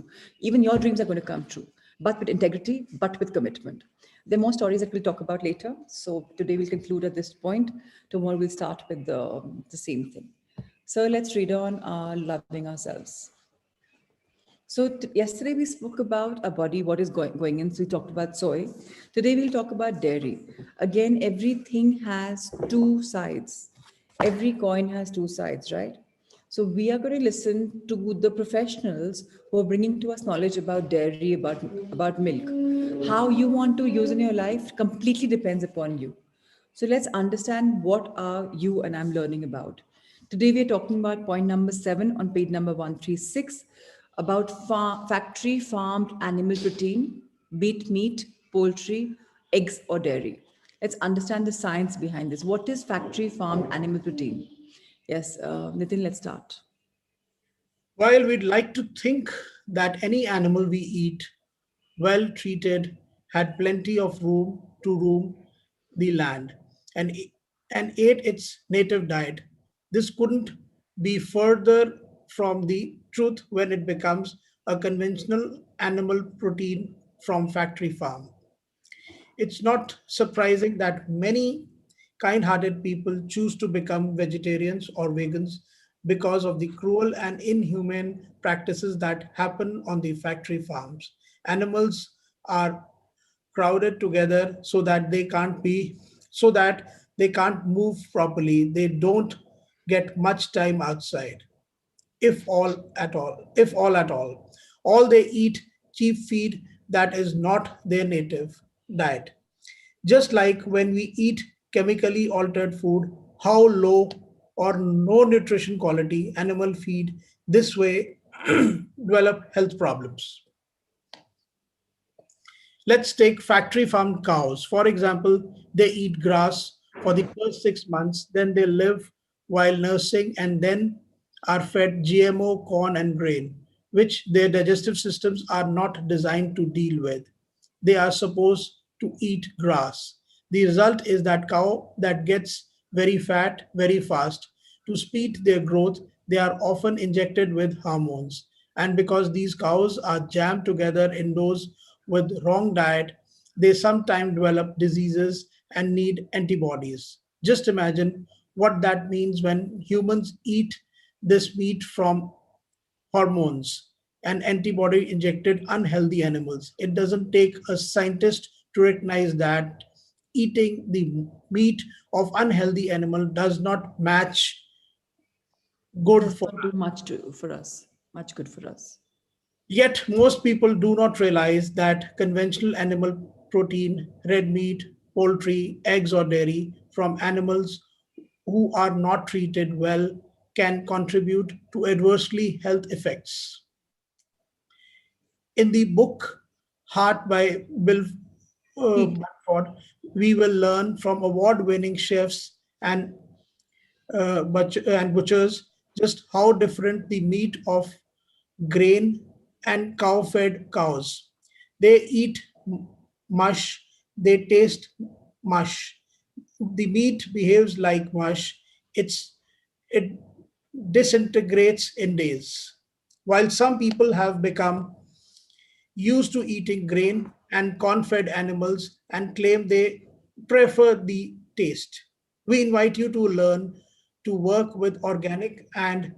even your dreams are going to come true but with integrity but with commitment there are more stories that we'll talk about later so today we'll conclude at this point tomorrow we'll start with the same thing so let's read on loving ourselves so yesterday we spoke about our body, what is going in. So we talked about soy. Today we'll talk about dairy. Again, everything has two sides. Every coin has two sides, right? So we are going to listen to the professionals who are bringing to us knowledge about dairy, about milk. How you want to use in your life completely depends upon you. So let's understand what are you and I'm learning about. Today we are talking about point number 7 on page number 136 about factory farmed animal protein, be it meat, poultry, eggs or dairy. Let's understand the science behind this. What is factory farmed animal protein? Yes, Nitin, let's start. While we'd like to think that any animal we eat, well treated, had plenty of room to roam the land and ate its native diet, this couldn't be further from the truth when it becomes a conventional animal protein from factory farm. It's not surprising that many kind hearted people choose to become vegetarians or vegans because of the cruel and inhumane practices that happen on the factory farms. Animals are crowded together so that they can't move properly. They don't get much time outside, if all at all. All they eat cheap feed that is not their native diet. Just like when we eat chemically altered food, how low or no nutrition quality animal feed this way develop health problems. Let's take factory farmed cows. For example, they eat grass for the first 6 months, then they live while nursing and then are fed GMO corn and grain, which their digestive systems are not designed to deal with. They are supposed to eat grass. The result is that cow that gets very fat very fast. To speed their growth, they are often injected with hormones. And because these cows are jammed together indoors with wrong diet, they sometimes develop diseases and need antibodies. Just imagine what that means when humans eat this meat from hormones and antibody injected unhealthy animals. It doesn't take a scientist to recognize that eating the meat of unhealthy animal does not match good Does for not do much to for us, much good for us. Yet, most people do not realize that conventional animal protein, red meat, poultry, eggs, or dairy from animals who are not treated well can contribute to adversely health effects. In the book Heart by Bill Heat. Mumford, we will learn from award winning chefs and butchers just how different the meat of grain and cow fed cows. They eat mush, they taste mush. The meat behaves like mush. It disintegrates in days. While some people have become used to eating grain and corn fed animals and claim they prefer the taste, we invite you to learn to work with organic and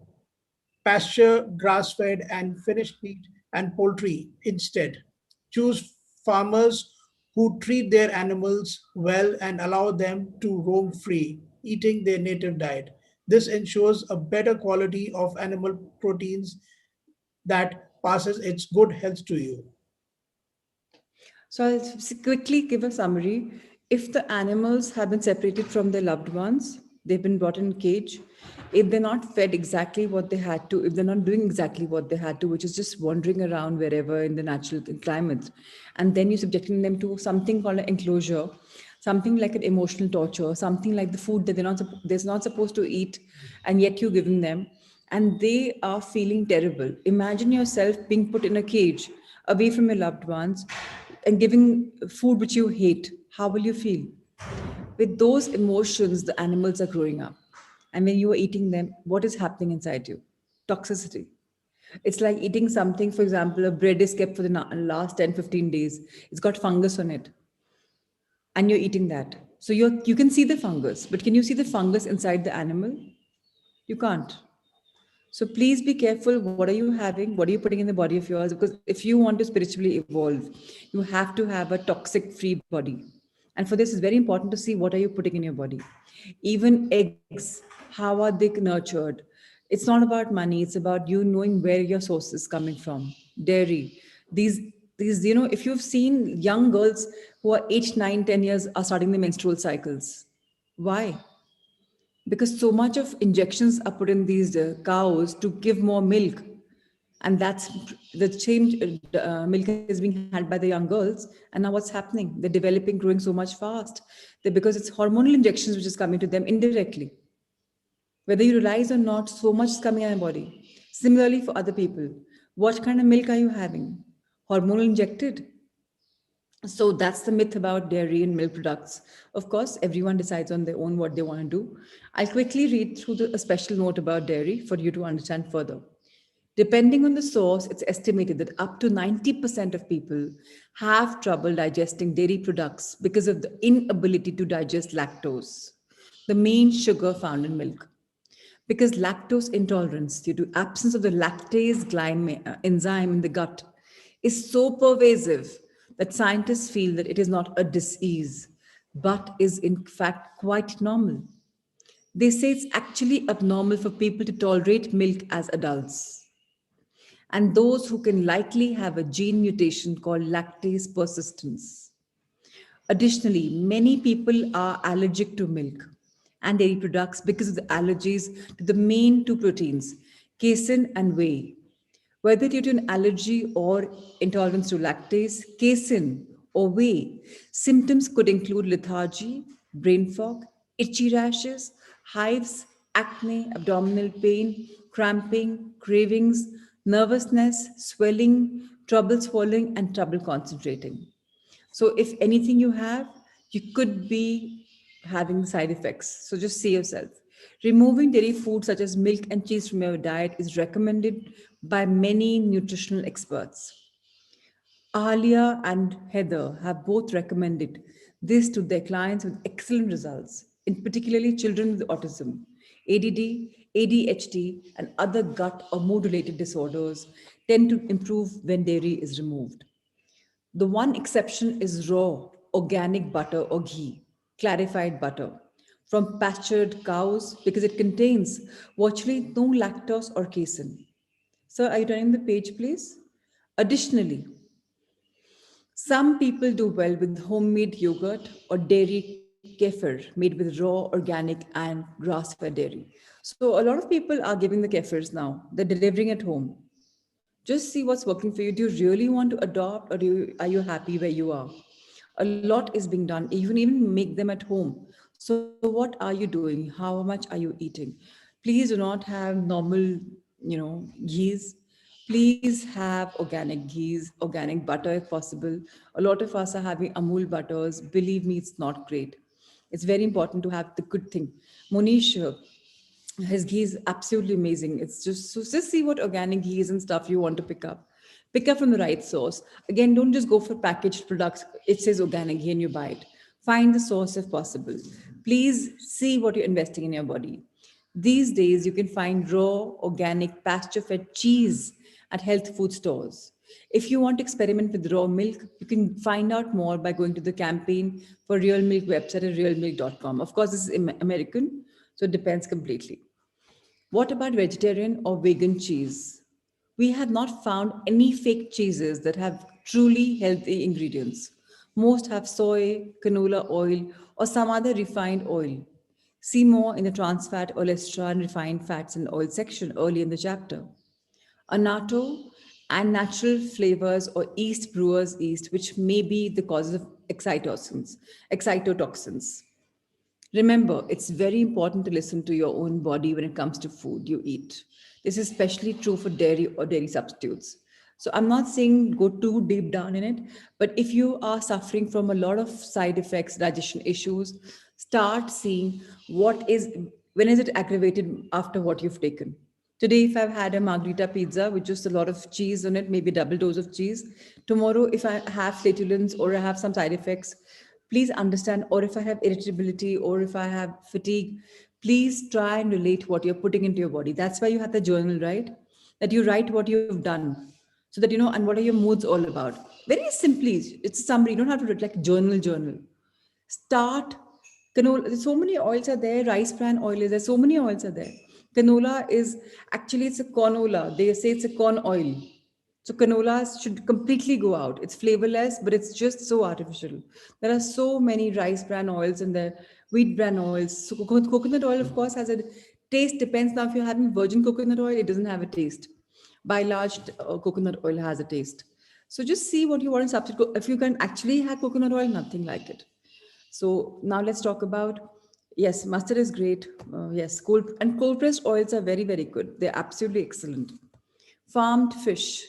pasture, grass fed, and finished meat and poultry instead. Choose farmers who treat their animals well and allow them to roam free, eating their native diet. This ensures a better quality of animal proteins that passes its good health to you. So I'll quickly give a summary. If the animals have been separated from their loved ones, they've been brought in a cage. If they're not fed exactly what they had to, if they're not doing exactly what they had to, which is just wandering around wherever in the natural climate, and then you're subjecting them to something called an enclosure, something like an emotional torture, something like the food that they're not supposed to eat, and yet you're giving them, and they are feeling terrible. Imagine yourself being put in a cage away from your loved ones and giving food which you hate. How will you feel? With those emotions, the animals are growing up. And when you are eating them, what is happening inside you? Toxicity. It's like eating something, for example, a bread is kept for the last 10, 15 days. It's got fungus on it, and you're eating that. So you can see the fungus, but can you see the fungus inside the animal? You can't. So please be careful. What are you having? What are you putting in the body of yours? Because if you want to spiritually evolve, you have to have a toxic free body. And for this, it's very important to see what are you putting in your body. Even eggs, how are they nurtured? It's not about money. It's about you knowing where your source is coming from. Dairy, these if you've seen young girls who are 8, 9, 10 years are starting the menstrual cycles. Why? Because so much of injections are put in these cows to give more milk, and that's the same milk is being had by the young girls. And now what's happening? They're developing, growing so much fast, because it's hormonal injections which is coming to them indirectly, whether you realize or not. So much is coming in your body. Similarly for other people, what kind of milk are you having? Hormonal injected. So that's the myth about dairy and milk products. Of course, everyone decides on their own what they want to do. I'll quickly read through a special note about dairy for you to understand further. Depending on the source, it's estimated that up to 90% of people have trouble digesting dairy products because of the inability to digest lactose, the main sugar found in milk. Because lactose intolerance, due to absence of the enzyme in the gut, is so pervasive that scientists feel that it is not a disease, but is in fact quite normal. They say it's actually abnormal for people to tolerate milk as adults, and those who can likely have a gene mutation called lactase persistence. Additionally, many people are allergic to milk and dairy products because of the allergies to the main two proteins, casein and whey. Whether due to an allergy or intolerance to lactase, casein, or whey, symptoms could include lethargy, brain fog, itchy rashes, hives, acne, abdominal pain, cramping, cravings, nervousness, swelling, trouble swallowing, and trouble concentrating. So, if anything you have, you could be having side effects. So, just see yourself. Removing dairy foods such as milk and cheese from your diet is recommended by many nutritional experts. Alia and Heather have both recommended this to their clients with excellent results, in particularly children with autism, ADD, ADHD, and other gut or mood related disorders tend to improve when dairy is removed. The one exception is raw organic butter or ghee, clarified butter, from pastured cows because it contains virtually no lactose or casein. Sir, are you turning the page, please? Additionally, some people do well with homemade yogurt or dairy kefir made with raw, organic, and grass fed dairy. So, a lot of people are giving the kefirs now, they're delivering at home. Just see what's working for you. Do you really want to adopt, or are you happy where you are? A lot is being done. You can even make them at home. So what are you doing? How much are you eating? Please do not have normal, ghees. Please have organic ghees, organic butter if possible. A lot of us are having Amul butters. Believe me, it's not great. It's very important to have the good thing. Monish, his ghee is absolutely amazing. It's just so just see what organic ghees and stuff you want to pick up. Pick up from the right source. Again, don't just go for packaged products. It says organic ghee and you buy it. Find the source if possible. Please see what you're investing in your body. These days, you can find raw, organic, pasture-fed cheese at health food stores. If you want to experiment with raw milk, you can find out more by going to the campaign for Real Milk website at realmilk.com. Of course, this is American, so it depends completely. What about vegetarian or vegan cheese? We have not found any fake cheeses that have truly healthy ingredients. Most have soy, canola oil, or some other refined oil. See more in the trans fat, cholesterol, and refined fats and oil section early in the chapter. Annatto and natural flavors or yeast brewer's yeast, which may be the causes of excitotoxins. Remember, it's very important to listen to your own body when it comes to food you eat. This is especially true for dairy or dairy substitutes. So, I'm not saying go too deep down in it, but if you are suffering from a lot of side effects, digestion issues, start seeing when is it aggravated after what you've taken. Today, if I've had a margherita pizza with just a lot of cheese on it, maybe double dose of cheese, tomorrow, if I have flatulence or I have some side effects, please understand, or if I have irritability or if I have fatigue, please try and relate what you're putting into your body. That's why you have the journal, right? That you write what you've done so that you know, and what are your moods all about. Very simply, it's a summary. You don't have to write like journal. Start canola. So many oils are there. Rice bran oil is there. So many oils are there. Canola is actually it's a cornola. They say it's a corn oil. So canolas should completely go out. It's flavorless, but it's just so artificial. There are so many rice bran oils and the wheat bran oils. So coconut oil, of course, has a taste. Depends now if you're having virgin coconut oil, it doesn't have a taste. By large, coconut oil has a taste. So just see what you want to substitute. If you can actually have coconut oil, nothing like it. So now let's talk about, yes, mustard is great. Yes, cold pressed oils are very, very good. They're absolutely excellent. Farmed fish.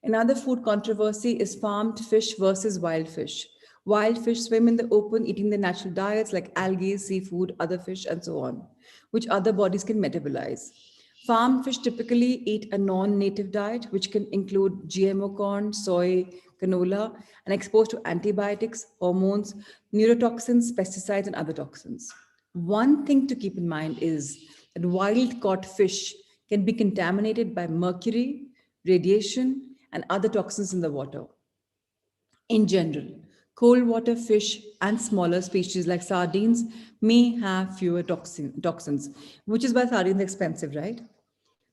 Another food controversy is farmed fish versus wild fish. Wild fish swim in the open, eating their natural diets like algae, seafood, other fish, and so on, which other bodies can metabolize. Farm fish typically eat a non native diet, which can include GMO corn, soy, canola, and exposed to antibiotics, hormones, neurotoxins, pesticides, and other toxins. One thing to keep in mind is that wild caught fish can be contaminated by mercury, radiation, and other toxins in the water. In general, cold water fish and smaller species like sardines may have fewer toxins, which is why sardines are expensive, right?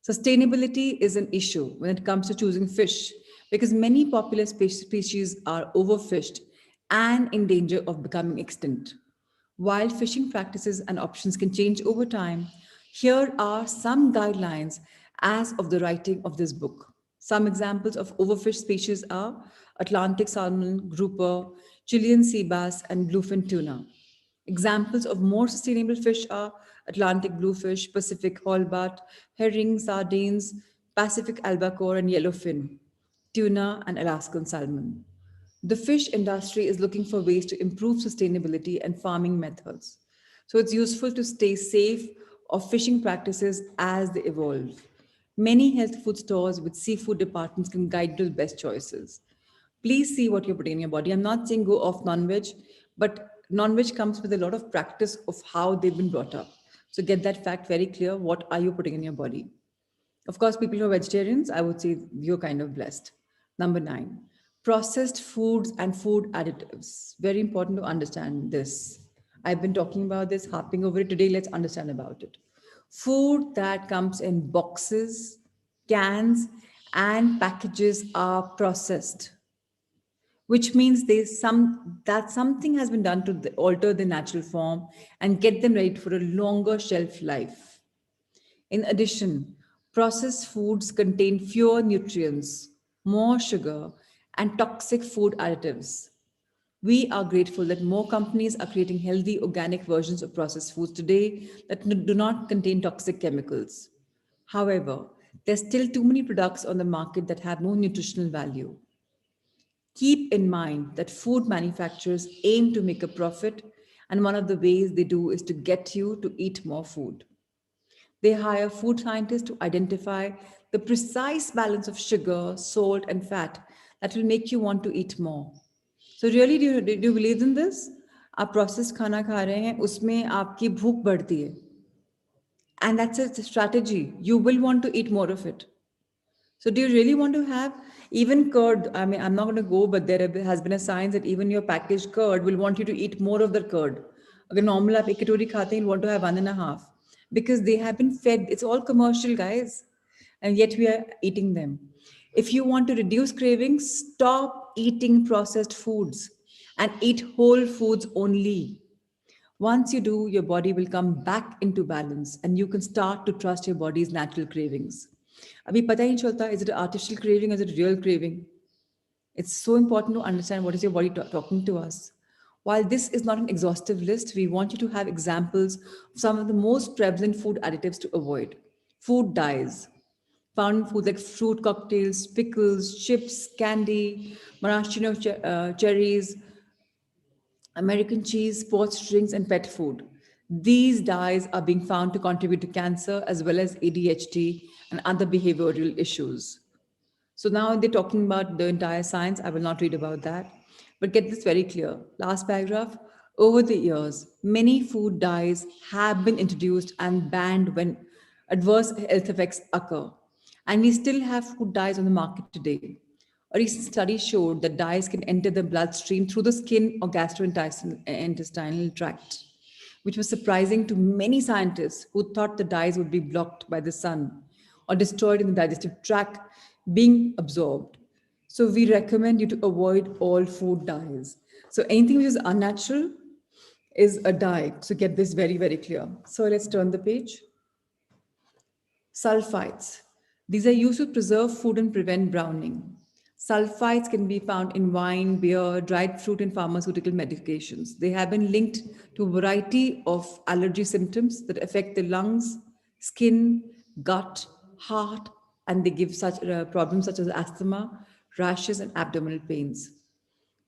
Sustainability is an issue when it comes to choosing fish because many popular species are overfished and in danger of becoming extinct. While fishing practices and options can change over time, here are some guidelines as of the writing of this book. Some examples of overfished species are Atlantic salmon, grouper, Chilean sea bass, and bluefin tuna. Examples of more sustainable fish are Atlantic bluefish, Pacific halibut, herring, sardines, Pacific albacore, and yellowfin, tuna, and Alaskan salmon. The fish industry is looking for ways to improve sustainability and farming methods. So it's useful to stay safe of fishing practices as they evolve. Many health food stores with seafood departments can guide you to the best choices. Please see what you're putting in your body. I'm not saying go off non-veg, but non-veg comes with a lot of practice of how they've been brought up. So get that fact very clear. What are you putting in your body? Of course, people who are vegetarians, I would say you're kind of blessed. Number nine, processed foods and food additives. Very important to understand this. I've been talking about this, harping over it today. Let's understand about it. Food that comes in boxes, cans, and packages are processed, which means something has been done to alter the natural form and get them ready for a longer shelf life. In addition, processed foods contain fewer nutrients, more sugar, and toxic food additives. We are grateful that more companies are creating healthy organic versions of processed foods today that do not contain toxic chemicals. However, there's still too many products on the market that have no nutritional value. Keep in mind that food manufacturers aim to make a profit, and one of the ways they do is to get you to eat more food. They hire food scientists to identify the precise balance of sugar, salt, and fat that will make you want to eat more. So, really, do you believe in this? आप processed खाना खा रहे हैं उसमें आपकी भूख बढ़ती है, and that's a strategy. You will want to eat more of it. So, do you really want to have even curd? I mean, I'm not going to go, but has been a science that even your packaged curd will want you to eat more of the curd. अगर normal आप एक कटोरी खाते हैं, you want to have one and a half because they have been fed. It's all commercial, guys, and yet we are eating them. If you want to reduce cravings, stop eating processed foods and eat whole foods only. Once you do, your body will come back into balance and you can start to trust your body's natural cravings. अभी पता ही नहीं चलता, is it an artificial craving or is it real craving? It's so important to understand what is your body talking to us. While this is not an exhaustive list, we want you to have examples of some of the most prevalent food additives to avoid. Food dyes, found in foods like fruit cocktails, pickles, chips, candy, maraschino cherries, American cheese, sports drinks, and pet food. These dyes are being found to contribute to cancer as well as ADHD and other behavioral issues. So now they're talking about the entire science. I will not read about that. But get this very clear. Last paragraph. Over the years, many food dyes have been introduced and banned when adverse health effects occur. And we still have food dyes on the market today. A recent study showed that dyes can enter the bloodstream through the skin or gastrointestinal tract, which was surprising to many scientists who thought the dyes would be blocked by the sun or destroyed in the digestive tract being absorbed. So we recommend you to avoid all food dyes. So anything which is unnatural is a dye. So get this very, very clear. So let's turn the page. Sulphites. These are used to preserve food and prevent browning. Sulphites can be found in wine, beer, dried fruit, and pharmaceutical medications. They have been linked to a variety of allergy symptoms that affect the lungs, skin, gut, heart, and they give such problems such as asthma, rashes, and abdominal pains.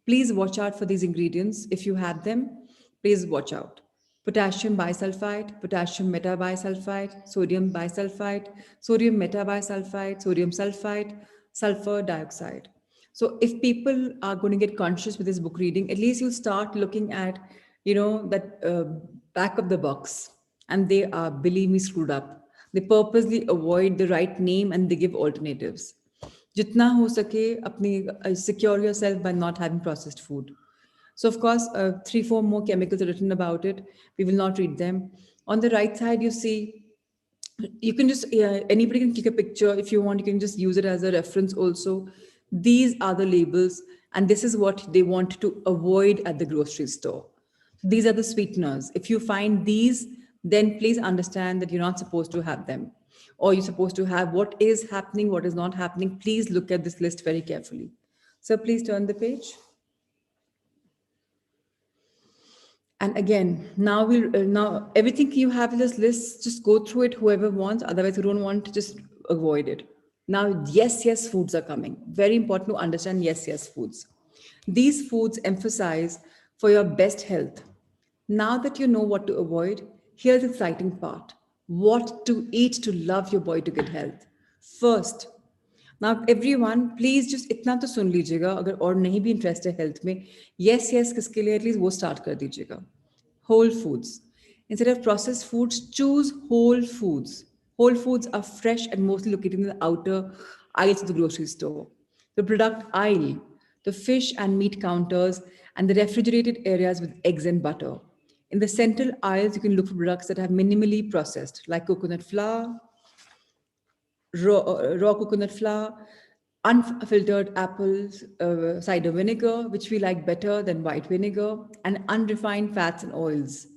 Please watch out for these ingredients. If you have them, please watch out. potassium bisulfite, potassium metabisulfite, sodium bisulfite, sodium metabisulfite, sodium sulfite, sulfur dioxide. So if people are going to get conscious with this book reading, at least you'll start looking at, that back of the box, and they are, believe me, screwed up. They purposely avoid the right name and they give alternatives. जितना हो सके अपनी secure yourself by not having processed food. So, of course, three, four more chemicals are written about it. We will not read them. On the right side, you see, you can just, anybody can click a picture. If you want, you can just use it as a reference also. These are the labels, and this is what they want to avoid at the grocery store. These are the sweeteners. If you find these, then please understand that you're not supposed to have them. Or you're supposed to have what is happening, what is not happening. Please look at this list very carefully. So please turn the page. And again, now now everything you have in this list, just go through it. Whoever wants, otherwise you don't want, just avoid it. Now, yes, foods are coming. Very important to understand. Yes, foods. These foods emphasize for your best health. Now that you know what to avoid, here's the exciting part: what to eat to love your boy to get health. First, now everyone please just इतना तो सुन लीजिएगा, अगर और नहीं भी interest है health में, yes किसके लिए एटलीस्ट वो स्टार्ट कर दीजिएगा. Whole foods. Instead of processed foods, choose whole foods. Whole foods are fresh and mostly located in the outer aisles of the grocery store. The product aisle, the fish and meat counters, and the refrigerated areas with eggs and butter. In the central aisles, you can look for products that have minimally processed, like coconut flour, raw coconut flour, unfiltered apples, cider vinegar, which we like better than white vinegar, and unrefined fats and oils.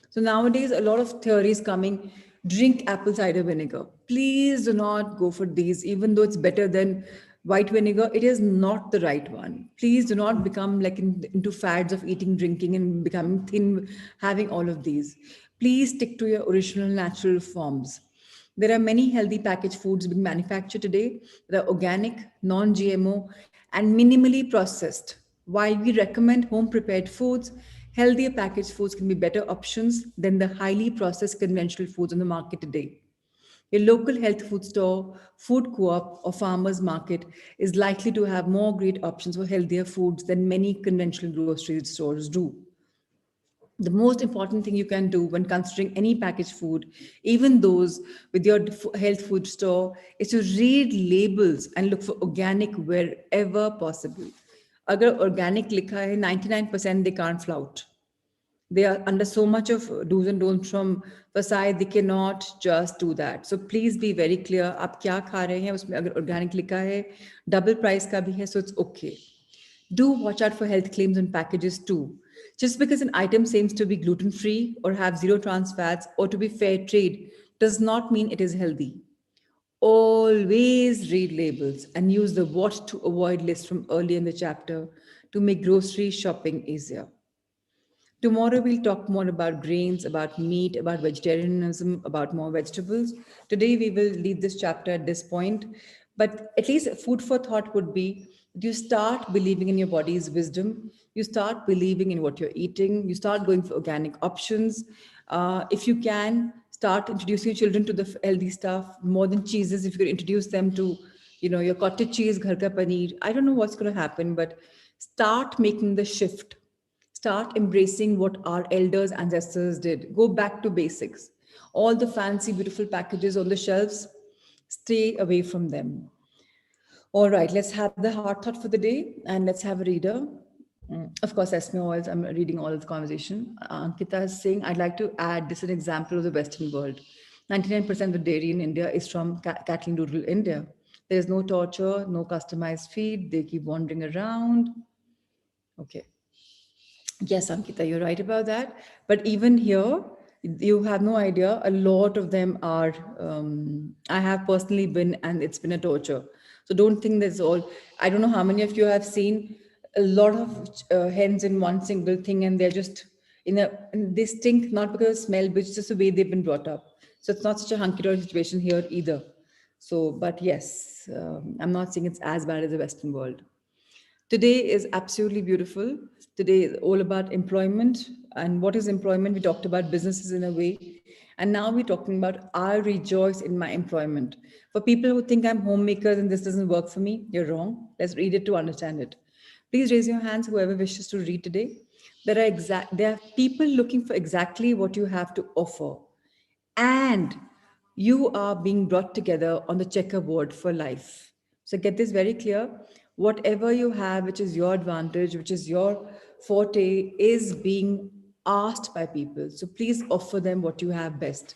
So nowadays, a lot of theories coming. Drink apple cider vinegar. Please do not go for these, even though it's better than white vinegar. It is not the right one. Please do not become like into fads of eating, drinking, and becoming thin, having all of these. Please stick to your original natural forms. There are many healthy packaged foods being manufactured today that are organic, non GMO, and minimally processed. While we recommend home prepared foods, healthier packaged foods can be better options than the highly processed conventional foods on the market today. Your local health food store, food co op, or farmers market is likely to have more great options for healthier foods than many conventional grocery stores do. The most important thing you can do when considering any packaged food, even those with your health food store, is to read labels and look for organic wherever possible. Agar organic likha hai, 99% they can't flout. They are under so much of do's and don'ts from Versailles, they cannot just do that. So please be very clear, आप क्या खा रहे हैं उसमें अगर organic लिखा है, double price का भी है, so it's okay. Do watch out for health claims on packages too. Just because an item seems to be gluten free or have zero trans fats or to be fair trade does not mean it is healthy. Always read labels and use the what to avoid list from earlier in the chapter to make grocery shopping easier. Tomorrow we'll talk more about grains, about meat, about vegetarianism, about more vegetables. Today we will leave this chapter at this point, but at least food for thought would be that you start believing in your body's wisdom, you start believing in what you're eating, you start going for organic options. If you can, start introducing your children to the healthy stuff more than cheeses. If you could introduce them to, your cottage cheese, ghar ka paneer. I don't know what's going to happen, but start making the shift. Start embracing what our elders, ancestors did. Go back to basics. All the fancy, beautiful packages on the shelves, stay away from them. All right, let's have the heart thought for the day and let's have a reader. Of course, Esme Oils, I'm reading all of the conversation. Ankita is saying, I'd like to add this is an example of the Western world. 99% of dairy in India is from cattle in rural India. There is no torture, no customized feed. They keep wandering around. Okay. Yes, Ankita, you're right about that. But even here, you have no idea. A lot of them are. I have personally been, and it's been a torture. So don't think that's all. I don't know how many of you have seen a lot of hens in one single thing, and they're just and they stink not because of smell, but it's just the way they've been brought up. So it's not such a hunky-dory situation here either. So, but yes, I'm not saying it's as bad as the Western world. Today is absolutely beautiful. Today is all about employment. And what is employment? We talked about businesses in a way. And now we're talking about I rejoice in my employment. For people who think I'm homemakers and this doesn't work for me, you're wrong. Let's read it to understand it. Please raise your hands, whoever wishes to read today. There are people looking for exactly what you have to offer, and you are being brought together on the checkerboard for life. So get this very clear. Whatever you have, which is your advantage, which is your forte, is being asked by people. So please offer them what you have best.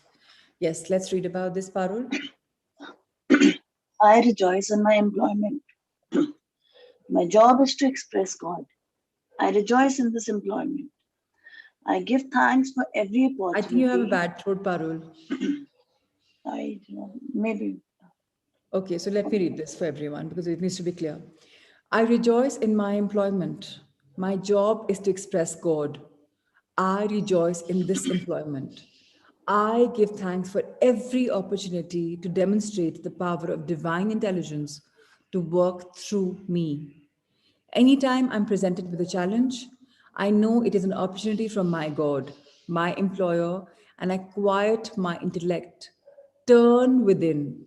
Yes, let's read about this, Parul. I rejoice in my employment. My job is to express God. I rejoice in this employment. I give thanks for every I think you have a opportunity. bad throat, Parul. Maybe. Okay, so let me read this for everyone because it needs to be clear. I rejoice in my employment. My job is to express God. I rejoice in this employment. I give thanks for every opportunity to demonstrate the power of divine intelligence to work through me. Anytime I'm presented with a challenge, I know it is an opportunity from my God, my employer, and I quiet my intellect, turn within,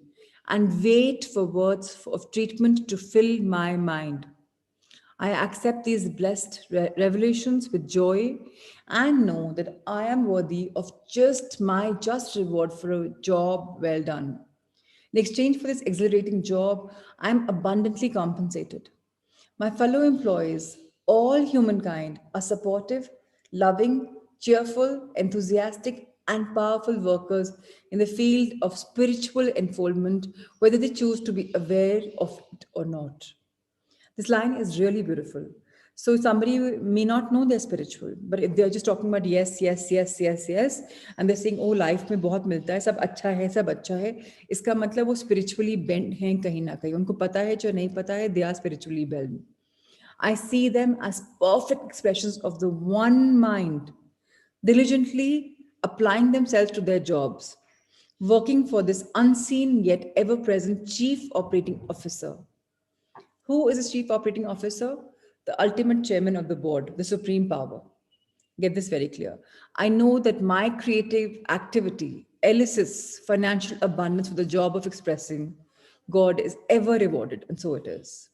and wait for words of treatment to fill my mind. I accept these blessed revelations with joy and know that I am worthy of just my just reward for a job well done. In exchange for this exhilarating job, I am abundantly compensated. My fellow employees, all humankind, are supportive, loving, cheerful, enthusiastic, and powerful workers in the field of spiritual unfoldment, whether they choose to be aware of it or not. This line is really beautiful. So somebody may not know they're spiritual, but if they're just talking about yes, yes, yes, yes, yes, and they're saying, oh, life में बहुत मिलता है, सब अच्छा है, इसका मतलब वो spiritually bent हैं कहीं ना कहीं, उनको पता है जो नहीं पता है, they are spiritually bent. I see them as perfect expressions of the one mind, diligently applying themselves to their jobs, working for this unseen yet ever present Chief Operating Officer. Who is a chief operating officer? The ultimate chairman of the board, the supreme power. Get this very clear. I know that my creative activity elicits financial abundance for the job of expressing God is ever rewarded, and so it is.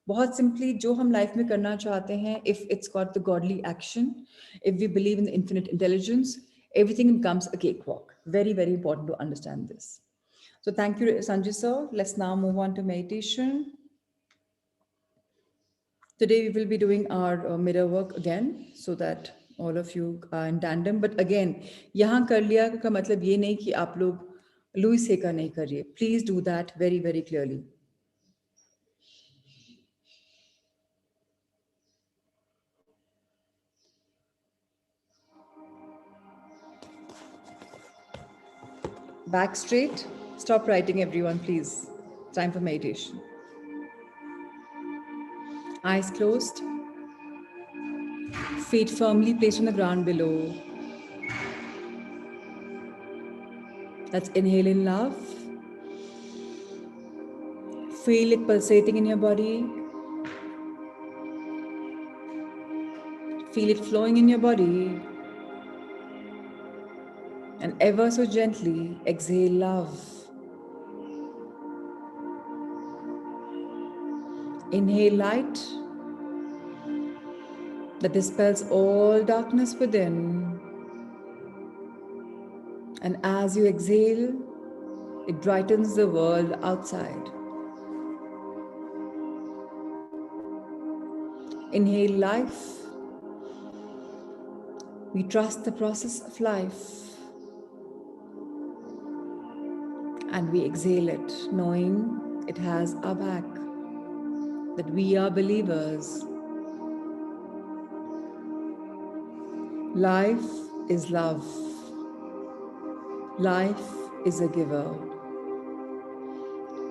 बहुत simply, जो हम life में करना चाहते हैं, if it's got the godly action, if we believe in the infinite intelligence, everything becomes a cakewalk. Very, very important to understand this. So thank you, Sanjay sir. Let's now move on to meditation. Today we will be doing our mirror work again so that all of you are in tandem. But again, यहाँ कर लिया का मतलब ये नहीं कि आप लोग लुई सेका नहीं करिए. Please do that very, very clearly. Back straight. Stop writing, everyone, please. Time for meditation. Eyes closed. Feet firmly placed on the ground below. Let's inhale in love. Feel it pulsating in your body. Feel it flowing in your body. And ever so gently exhale love. Inhale light that dispels all darkness within. And as you exhale, it brightens the world outside. Inhale life. We trust the process of life. And we exhale it, knowing it has our back, that we are believers. Life is love. Life is a giver.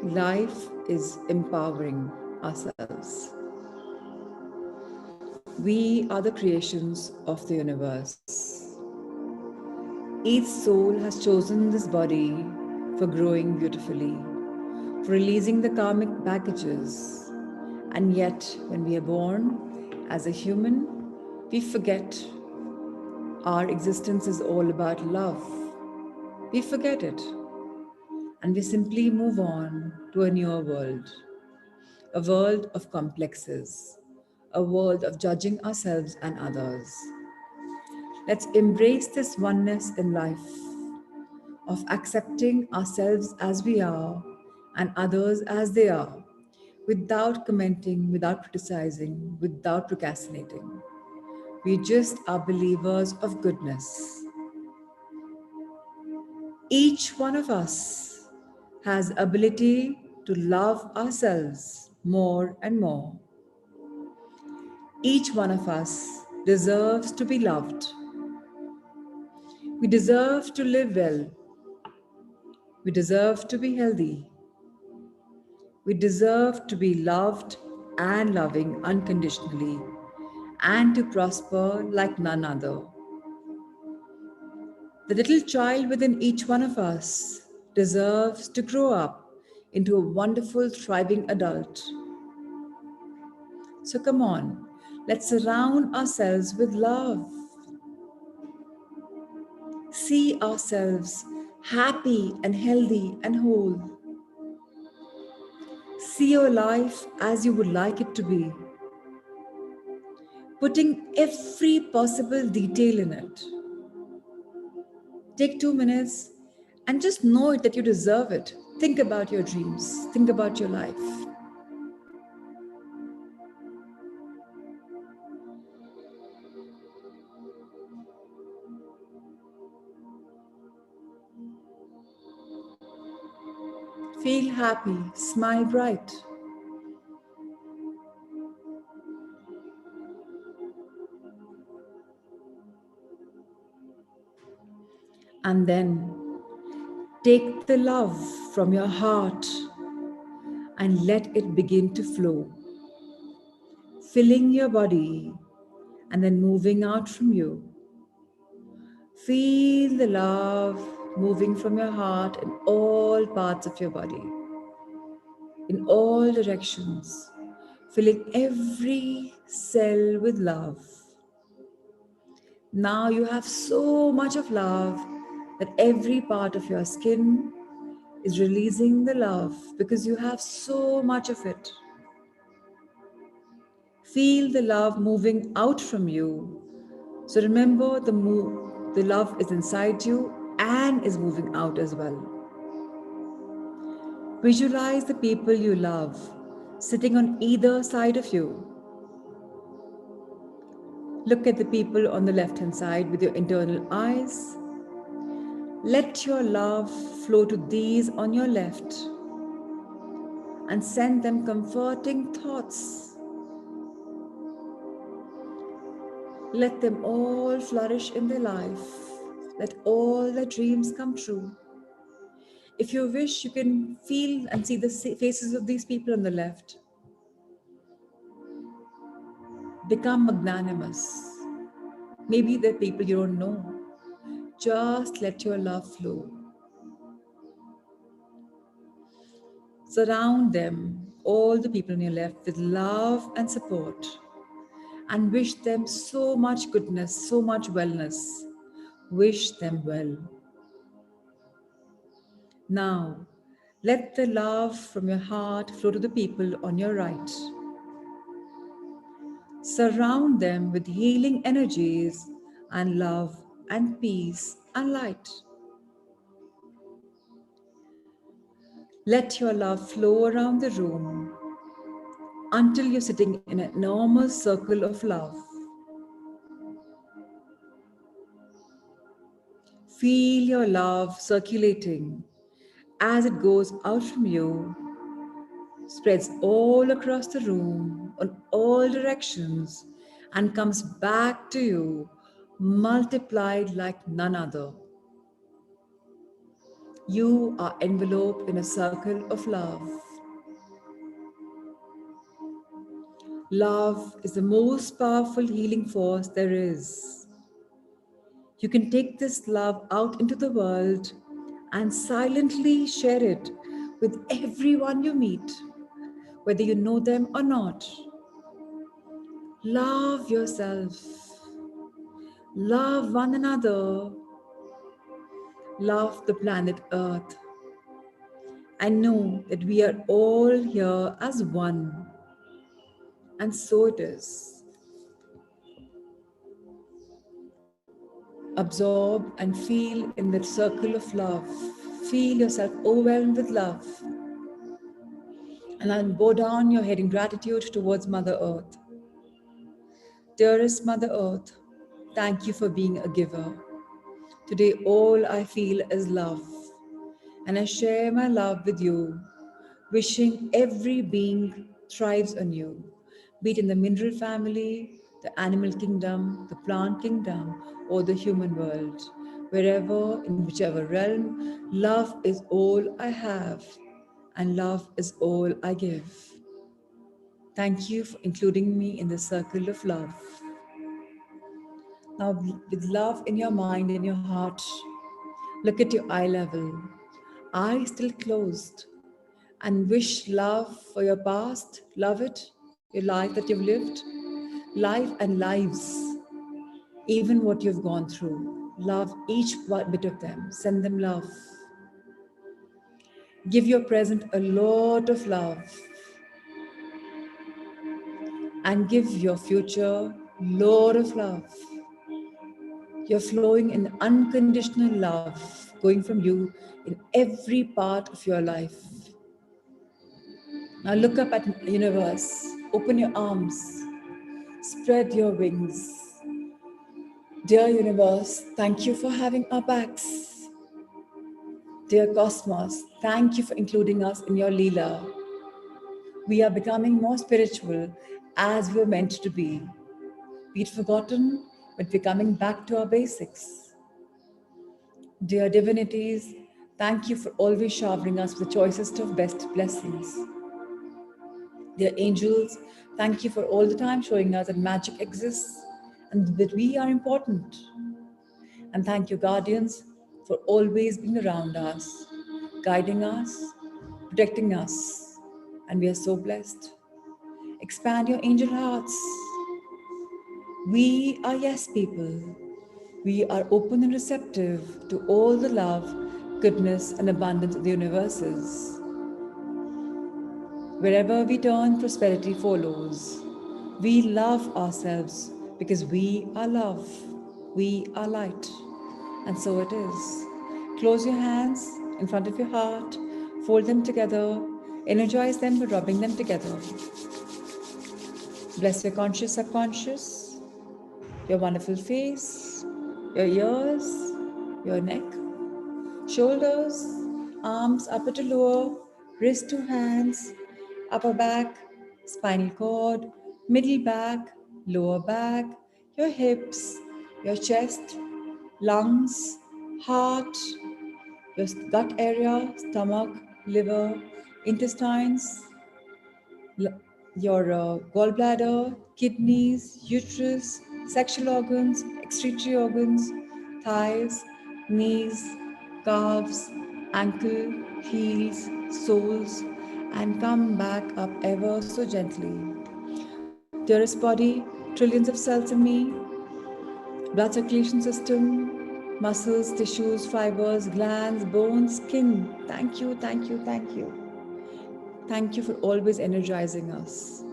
Life is empowering ourselves. We are the creations of the universe. Each soul has chosen this body for growing beautifully, for releasing the karmic baggages, And yet, when we are born as a human, we forget our existence is all about love. We forget it, and we simply move on to a newer world, a world of complexes, a world of judging ourselves and others. Let's embrace this oneness in life of accepting ourselves as we are and others as they are, without commenting, without criticizing, without procrastinating. We just are believers of goodness. Each one of us has ability to love ourselves more and more. Each one of us deserves to be loved. We deserve to live well. We deserve to be healthy. We deserve to be loved and loving unconditionally and to prosper like none other. The little child within each one of us deserves to grow up into a wonderful, thriving adult. So come on, let's surround ourselves with love. See ourselves happy and healthy and whole. See your life as you would like it to be, putting every possible detail in it. Take 2 minutes and just know it that you deserve it. Think about your dreams, think about your life. Feel happy, smile bright. And then take the love from your heart and let it begin to flow, filling your body and then moving out from you. Feel the love moving from your heart in all parts of your body, in all directions, filling every cell with love. Now you have so much of love that every part of your skin is releasing the love because you have so much of it. Feel the love moving out from you. So remember the love is inside you and is moving out as well. Visualize the people you love sitting on either side of you. Look at the people on the left hand side with your internal eyes. Let your love flow to these on your left and send them comforting thoughts. Let them all flourish in their life. Let all their dreams come true. If you wish, you can feel and see the faces of these people on the left. Become magnanimous. Maybe they're people you don't know. Just let your love flow. Surround them, all the people on your left, with love and support, and wish them so much goodness, so much wellness. Wish them well. Now, let the love from your heart flow to the people on your right. Surround them with healing energies and love and peace and light. Let your love flow around the room until you're sitting in an enormous circle of love. Feel your love circulating as it goes out from you, spreads all across the room, on all directions, and comes back to you, multiplied like none other. You are enveloped in a circle of love. Love is the most powerful healing force there is. You can take this love out into the world and silently share it with everyone you meet, whether you know them or not. Love yourself, love one another, love the planet Earth, and know that we are all here as one. And so it is. Absorb and feel in that circle of love. Feel yourself overwhelmed with love. And then bow down your head in gratitude towards Mother Earth. Dearest Mother Earth, thank you for being a giver. Today, all I feel is love. And I share my love with you, wishing every being thrives on you, be it in the mineral family, the animal kingdom, the plant kingdom, or the human world. Wherever, in whichever realm, love is all I have, and love is all I give. Thank you for including me in the circle of love. Now, with love in your mind and your heart, look at your eye level, eyes still closed, and wish love for your past, love it, your life that you've lived, life and lives, even what you've gone through. Love each bit of them, send them love. Give your present a lot of love and give your future a lot of love. You're flowing in unconditional love going from you in every part of your life. Now look up at the universe, open your arms, spread your wings. Dear universe, thank you for having our backs. Dear cosmos, thank you for including us in your Leela. We are becoming more spiritual as we are meant to be. Be it forgotten, but we're coming back to our basics. Dear divinities, thank you for always showering us with the choicest of best blessings. Dear angels, thank you for all the time showing us that magic exists and that we are important. And thank you, guardians, for always being around us, guiding us, protecting us. And we are so blessed. Expand your angel hearts. We are yes people. We are open and receptive to all the love, goodness, and abundance of the universes. Wherever we turn, prosperity follows. We love ourselves because we are love. We are light. And so it is. Close your hands in front of your heart, fold them together, energize them by rubbing them together. Bless your conscious subconscious, your wonderful face, your ears, your neck, shoulders, arms upper to lower, wrist to hands, upper back, spinal cord, middle back, lower back, your hips, your chest, lungs, heart, your gut area, stomach, liver, intestines, your gallbladder, kidneys, uterus, sexual organs, excretory organs, thighs, knees, calves, ankle, heels, soles, and come back up ever so gently. Dearest body, trillions of cells in me, blood circulation system, muscles, tissues, fibers, glands, bones, skin. Thank you, thank you, thank you. Thank you for always energizing us.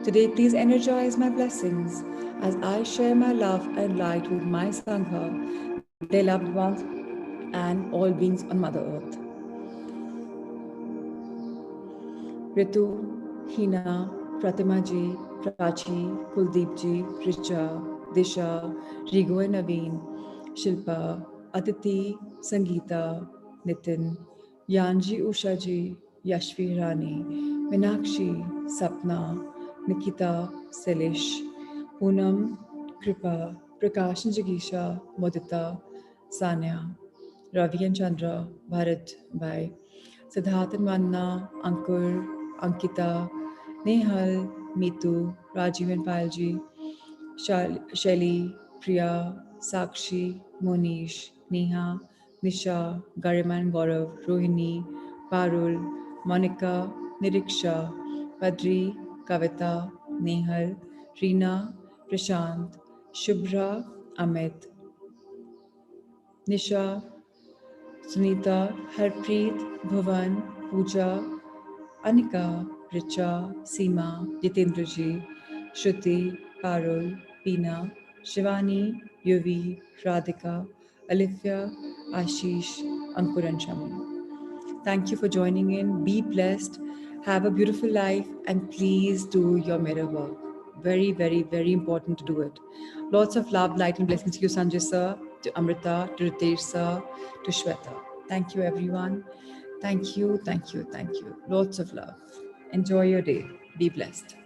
Today, please energize my blessings as I share my love and light with my Sangha, their loved ones, and all beings on Mother Earth. Ritu, Hina, Pratima ji, Prachi, Kuldeep ji, Richa, Disha, Rigo and Naveen, Shilpa, Aditi, Sangeeta, Nitin, Yanji Usha ji, Yashvi Rani, Minakshi, Sapna, Nikita, Selish, Poonam, Kripa, Prakash and Jigisha, Modita, Sanya, Ravi and Chandra, Bharat, Bhai, Siddharth and Manna, Ankur, Ankita, Nehal, Mitu, Rajiv and Palji, Shelly, Priya, Sakshi, Monish, Neha, Nisha, Gariman Gaurav, Rohini, Parul, Monica, Niriksha, Padri, Kavita, Nehal, Reena, Prashant, Shubhra, Amit, Nisha, Sunita, Harpreet, Bhavan, Pooja, Anika, Richa, Seema, Jitendraji, Shruti, Parul, Peena, Shivani, Yuvi, Radhika, Alifya, Ashish, Ankur and Shami. Thank you for joining in. Be blessed. Have a beautiful life and please do your mirror work. Very, very, very important to do it. Lots of love, light, and blessings to you, Sanjay sir, to Amrita, to Ritesh sir, to Shweta. Thank you, everyone. Thank you, thank you, thank you. Lots of love. Enjoy your day. Be blessed.